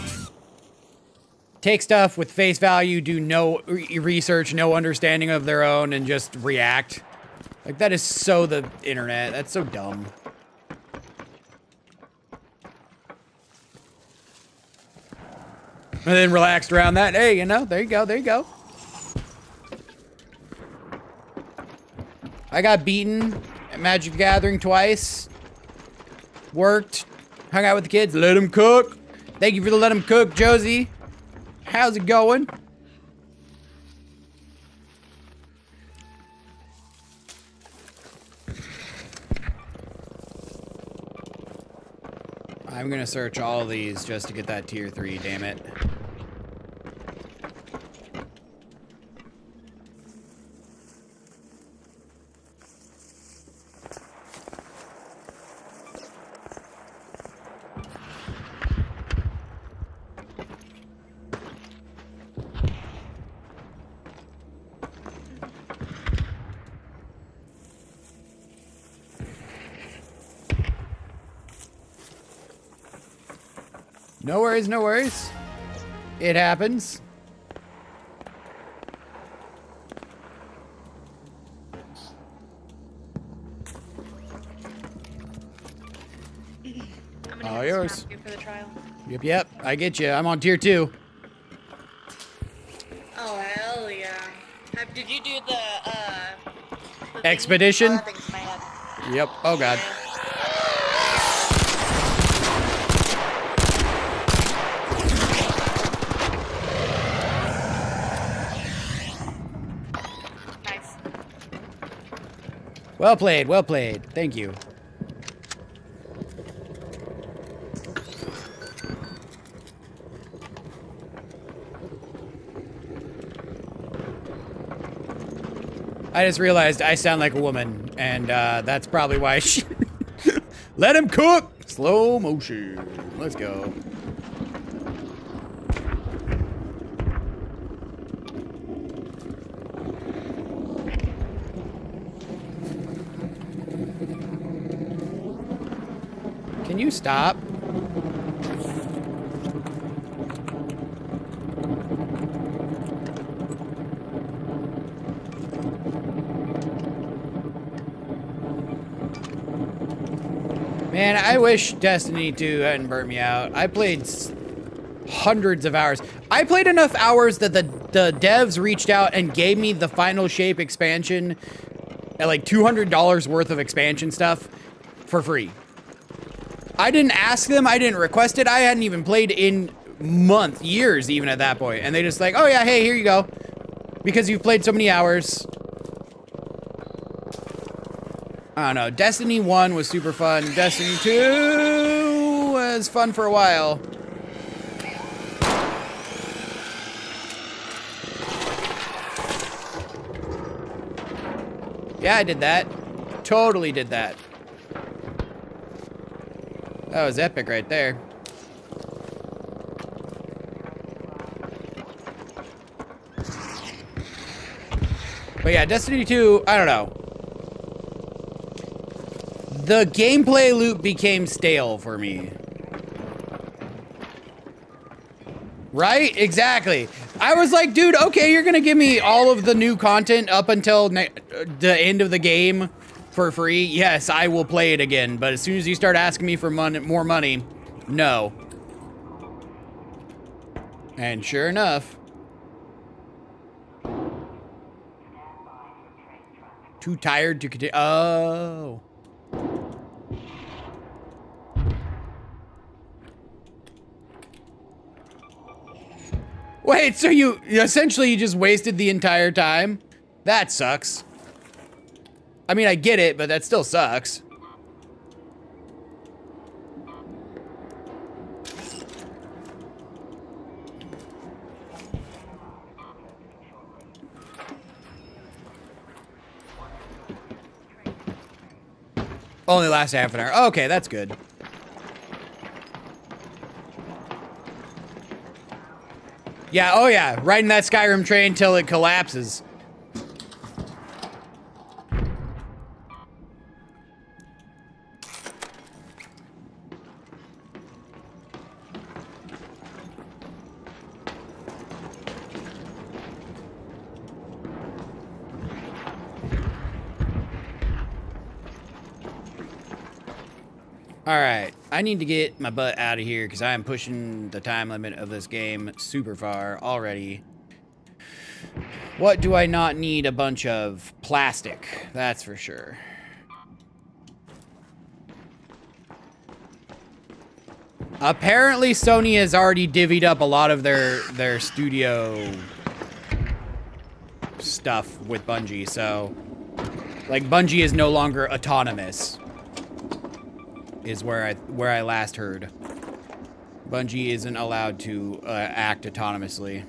take stuff with face value, do no research, no understanding of their own, and just react. Like, that is so the internet. That's so dumb. And then relaxed around that. Hey, you know, there you go, there you go. I got beaten at Magic the Gathering twice. Worked. Hung out with the kids. Let them cook. Thank you for the let them cook, Josie. How's it going? I'm gonna search all of these just to get that tier 3, damn it. No worries, no worries. It happens. All yours. For the trial. Yep, I get you. I'm on tier 2. Oh, hell yeah. Did you do the Expedition? Oh, that thing's in my head. Yep. Oh, God. Nice. Well played, well played. Thank you. I just realized I sound like a woman, and that's probably why she... Let him cook! Slow motion. Let's go. Can you stop? Man, I wish Destiny 2 hadn't burnt me out. I played hundreds of hours. I played enough hours that the devs reached out and gave me the Final Shape expansion at like $200 worth of expansion stuff for free. I didn't ask them. I didn't request it. I hadn't even played in years even at that point. And they just like, oh yeah, hey, here you go. Because you've played so many hours. I don't know. Destiny 1 was super fun. Destiny 2 was fun for a while. Yeah, I did that. Totally did that. That was epic right there. But yeah, Destiny 2, I don't know. The gameplay loop became stale for me. Right? Exactly. I was like, dude, okay, you're gonna give me all of the new content up until the end of the game for free. Yes, I will play it again. But as soon as you start asking me for more money, no. And sure enough. Too tired to continue. Oh. Wait, so you essentially just wasted the entire time? That sucks. I mean, I get it, but that still sucks. Only lasts half an hour. Okay, that's good. Yeah, oh yeah, riding that Skyrim train till it collapses. All right, I need to get my butt out of here because I am pushing the time limit of this game super far already. What do I not need a bunch of? Plastic, that's for sure. Apparently Sony has already divvied up a lot of their studio stuff with Bungie, so like Bungie is no longer autonomous. Is where I last heard. Bungie isn't allowed to act autonomously.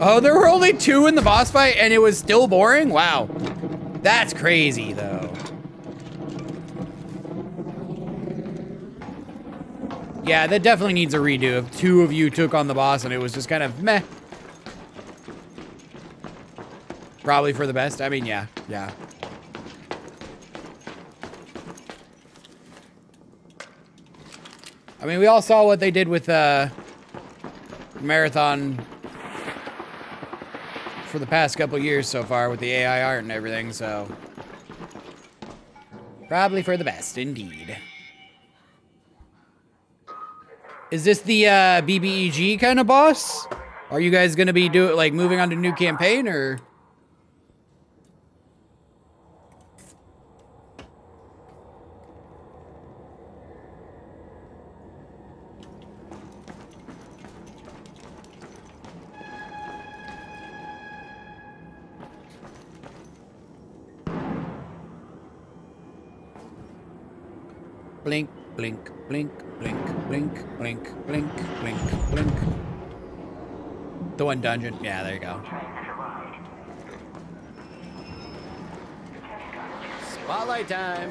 Oh, there were only 2 in the boss fight and it was still boring? Wow. That's crazy though. Yeah, that definitely needs a redo. If 2 of you took on the boss and it was just kind of meh. Probably for the best. I mean, yeah. I mean, we all saw what they did with Marathon for the past couple years so far with the AI art and everything, so probably for the best, indeed. Is this the BBEG kind of boss? Are you guys gonna be moving on to a new campaign, or? Blink, blink, blink, blink, blink, blink, blink, blink, blink. The one dungeon. Yeah, there you go. Spotlight time.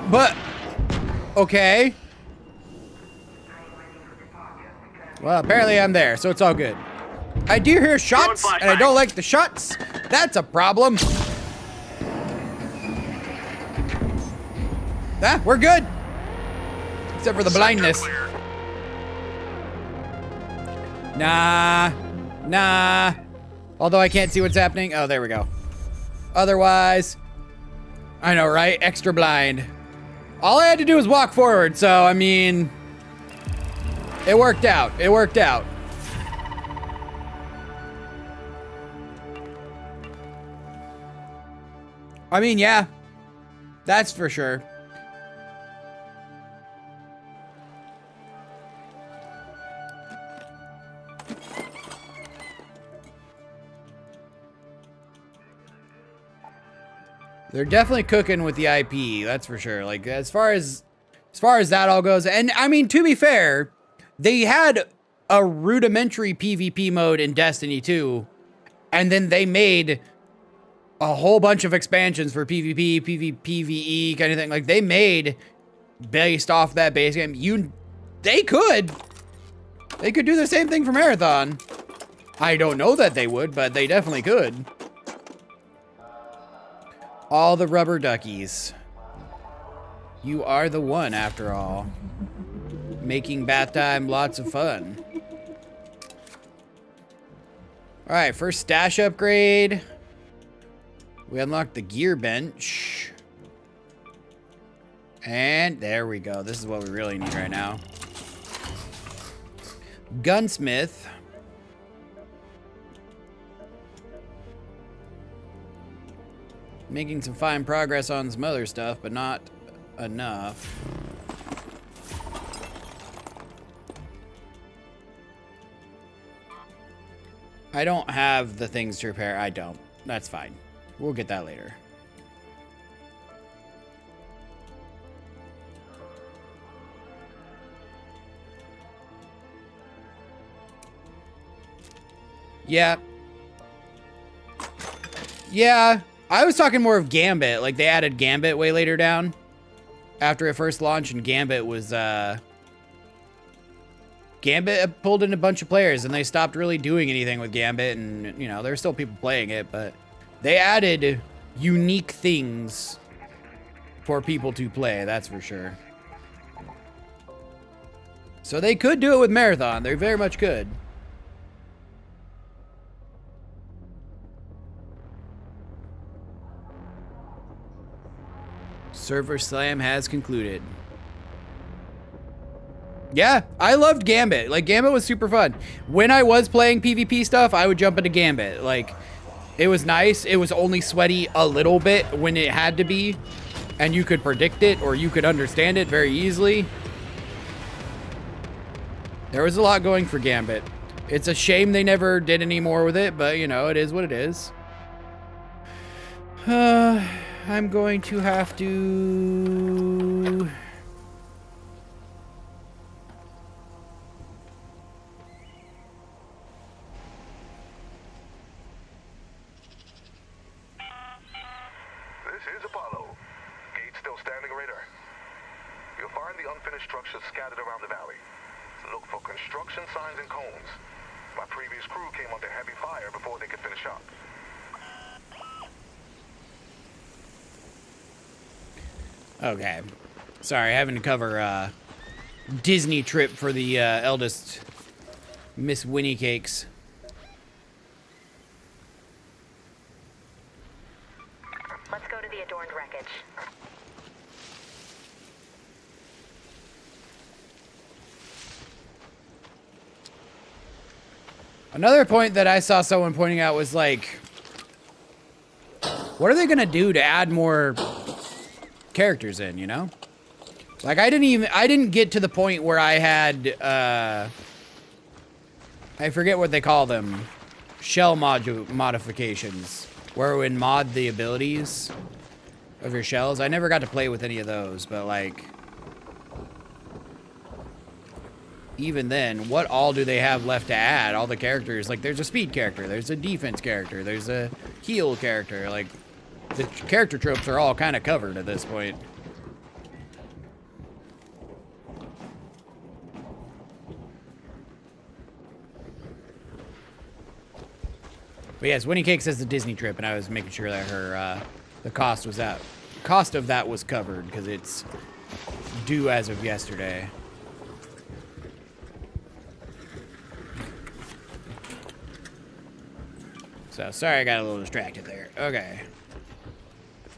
But, okay. Well, apparently I'm there, so it's all good. I do hear shots, and I don't like the shots. That's a problem. Ah, we're good. Except for the blindness. Nah. Although I can't see what's happening. Oh, there we go. Otherwise, I know, right? Extra blind. All I had to do was walk forward, so, I mean, it worked out. It worked out. I mean, yeah, that's for sure. They're definitely cooking with the IP, that's for sure. Like, as far as that all goes, and I mean, to be fair, they had a rudimentary PvP mode in Destiny 2, and then they made a whole bunch of expansions for PvP, PvE, kind of thing. Like, they made, based off that base game, they could do the same thing for Marathon. I don't know that they would, but they definitely could. All the rubber duckies. You are the one, after all. Making bat time lots of fun. Alright, first stash upgrade. We unlocked the gear bench. And there we go. This is what we really need right now. Gunsmith. Making some fine progress on some other stuff, but not enough. I don't have the things to repair. I don't. That's fine. We'll get that later. Yeah. Yeah. I was talking more of Gambit. Like, they added Gambit way later down. After it first launched, and Gambit was, Gambit pulled in a bunch of players, and they stopped really doing anything with Gambit, and, you know, there's still people playing it, but they added unique things for people to play, that's for sure. So they could do it with Marathon. They very much could. Server Slam has concluded. Yeah, I loved Gambit. Like, Gambit was super fun. When I was playing PvP stuff, I would jump into Gambit. Like, it was nice. It was only sweaty a little bit when it had to be, and you could predict it or you could understand it very easily. There was a lot going for Gambit. It's a shame they never did any more with it, but, you know, it is what it is. I'm going to have to... This is Apollo. Gate still standing, Raider. You'll find the unfinished structures scattered around the valley. Look for construction signs and cones. My previous crew came under heavy fire before they could finish up. Okay. Sorry, having to cover Disney trip for the eldest Miss Winnie Cakes. Let's go to the adorned wreckage. Another point that I saw someone pointing out was like, what are they gonna do to add more characters in, you know? Like, I didn't get to the point where I had, I forget what they call them, shell modifications, where it would mod the abilities of your shells. I never got to play with any of those, but like, even then, what all do they have left to add? All the characters, like, there's a speed character, there's a defense character, there's a heal character, like, the character tropes are all kind of covered at this point. But yes, Winnie Cake says the Disney trip, and I was making sure that her the cost of that was covered because it's due as of yesterday. So sorry, I got a little distracted there. Okay.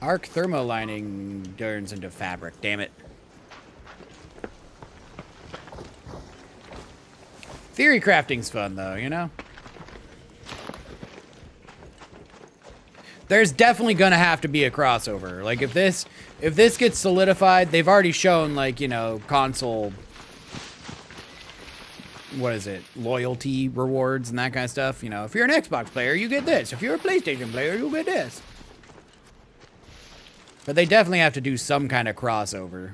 Arc thermo lining turns into fabric. Damn it. Theory crafting's fun though, you know? There's definitely gonna have to be a crossover. Like if this gets solidified, they've already shown like, you know, console, what is it, loyalty rewards and that kind of stuff. You know, if you're an Xbox player, you get this. If you're a PlayStation player, you get this. But they definitely have to do some kind of crossover.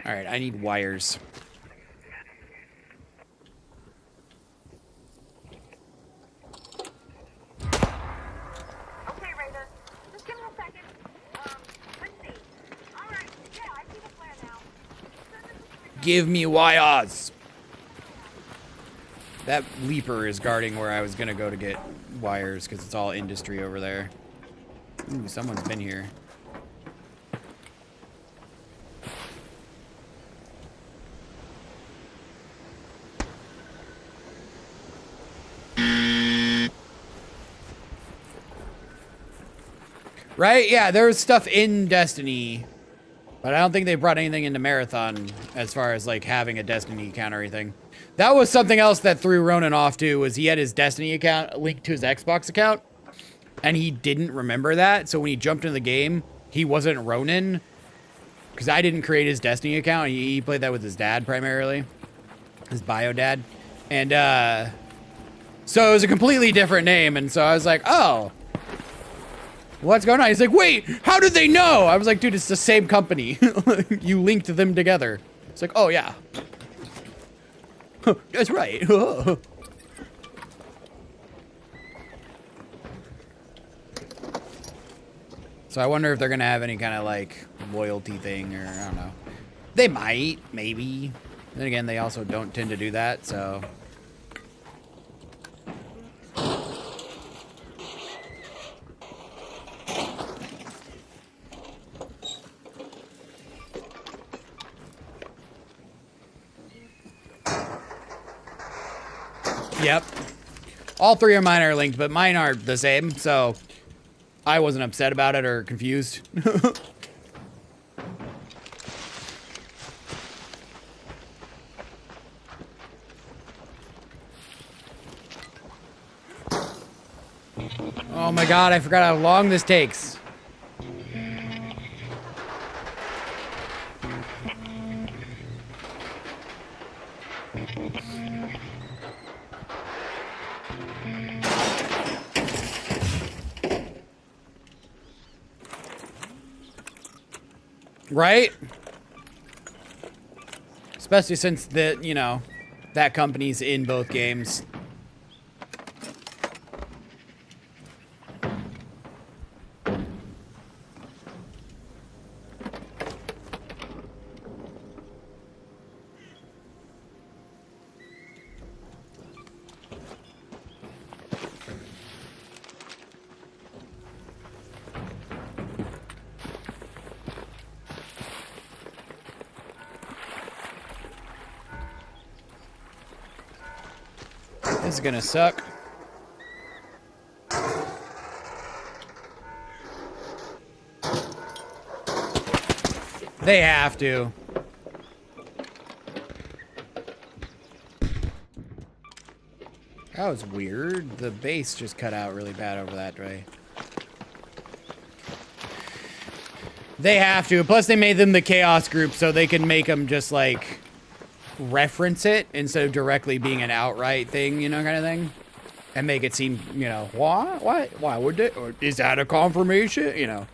All right, I need wires. Okay, Raider. Just give me a second. Let's see. All right. Yeah, I see the flare now. Give me wires. That leaper is guarding where I was gonna go to get wires because it's all industry over there. Ooh, someone's been here. Right? Yeah, there was stuff in Destiny, but I don't think they brought anything into Marathon as far as like having a Destiny account or anything. That was something else that threw Ronan off too, was he had his Destiny account linked to his Xbox account, and he didn't remember that. So when he jumped into the game, he wasn't Ronan, because I didn't create his Destiny account. He played that with his dad primarily, his bio dad, and so it was a completely different name. And so I was like, oh. What's going on? He's like, wait, how did they know? I was like, dude, it's the same company. You linked them together. It's like, oh, yeah. That's right. So I wonder if they're going to have any kind of, like, loyalty thing or, I don't know. They might, maybe. Then again, they also don't tend to do that, so... Yep. All three of mine are linked, but mine are the same, so I wasn't upset about it or confused. Oh my god, I forgot how long this takes. Right? Especially since the, you know, that company's in both games. This is gonna suck. They have to. That was weird. The base just cut out really bad over that way. They have to. Plus, they made them the Chaos group so they can make them just like reference it instead of directly being an outright thing, you know, kind of thing, and make it seem, you know, why would it, or is that a confirmation, you know?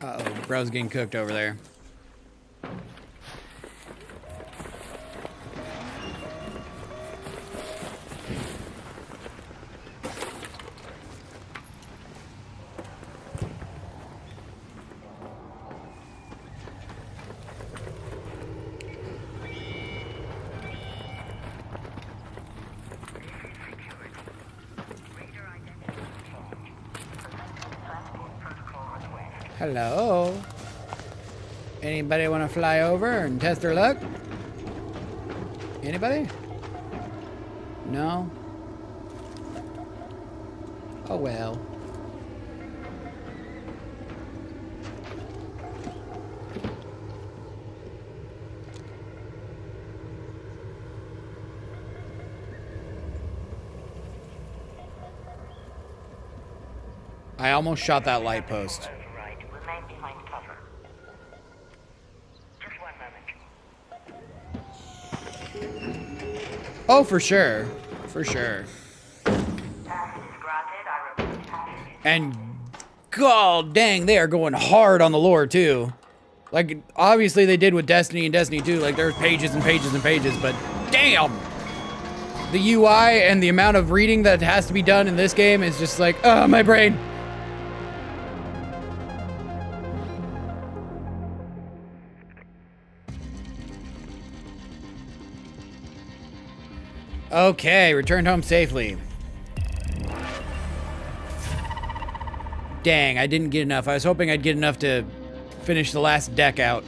Uh-oh, bro's getting cooked over there. Hello. Anybody want to fly over and test their luck? Anybody? No? Oh well. I almost shot that light post. Oh, for sure. For sure. And god dang, they are going hard on the lore too. Like, obviously they did with Destiny and Destiny 2. Like, there's pages and pages and pages, but damn! The UI and the amount of reading that has to be done in this game is just like, oh, my brain. Okay, returned home safely. Dang, I didn't get enough. I was hoping I'd get enough to finish the last deck out.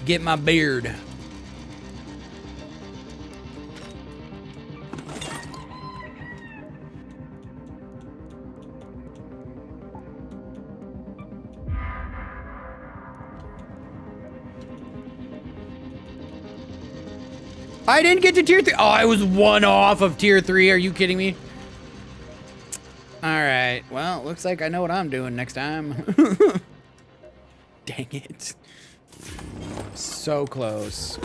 Get my beard. I didn't get to tier 3. Oh, I was 1 off of tier 3. Are you kidding me? All right. Well, looks like I know what I'm doing next time. Dang it. So close.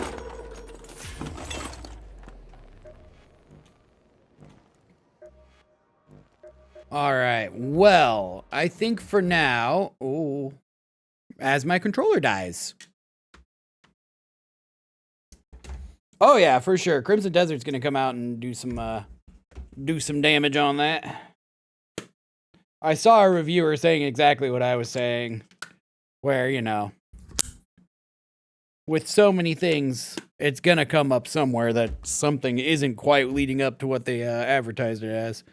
All right. Well, I think for now, oh, as my controller dies. Oh yeah, for sure. Crimson Desert's gonna come out and do some damage on that. I saw a reviewer saying exactly what I was saying, where, you know, with so many things, it's gonna come up somewhere that something isn't quite leading up to what they advertised it as.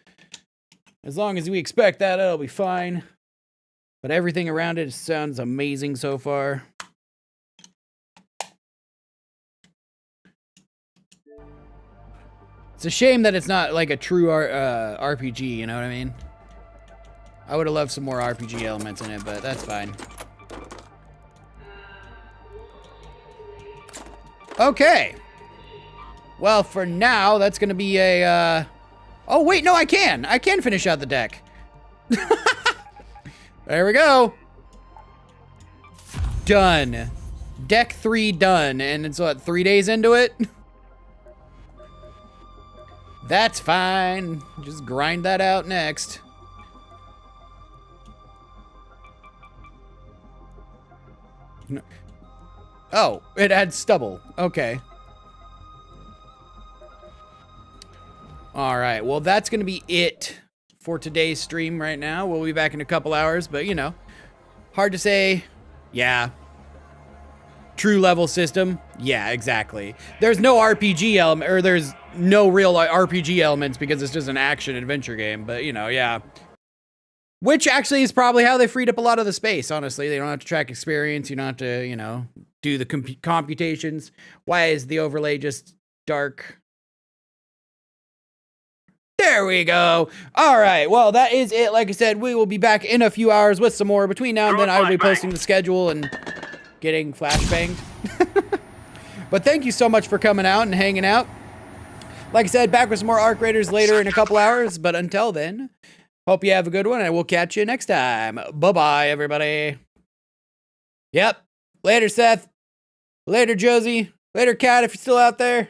As long as we expect that, it'll be fine. But everything around it sounds amazing so far. It's a shame that it's not like a true RPG, you know what I mean? I would have loved some more RPG elements in it, but that's fine. Okay. Well, for now, that's going to be a... Oh, wait, no, I can. I can finish out the deck. There we go. Done. Deck 3 done. And it's, what, 3 days into it? That's fine. Just grind that out next. No. Oh, it had stubble. Okay. All right. Well, that's going to be it for today's stream right now. We'll be back in a couple hours, but you know, hard to say. Yeah. True level system. Yeah, exactly. There's no RPG element, or there's no real RPG elements because it's just an action adventure game, but you know, yeah. Which actually is probably how they freed up a lot of the space, honestly. They don't have to track experience. You don't have to, you know, do the computations. Why is the overlay just dark? There we go. All right. Well, that is it. Like I said, we will be back in a few hours with some more. Between now and then, I will be posting the schedule and getting flashbanged. But thank you so much for coming out and hanging out. Like I said, back with some more Arc Raiders later in a couple hours. But until then, hope you have a good one, and we'll catch you next time. Bye-bye, everybody. Yep. Later, Seth. Later, Josie. Later, Kat, if you're still out there.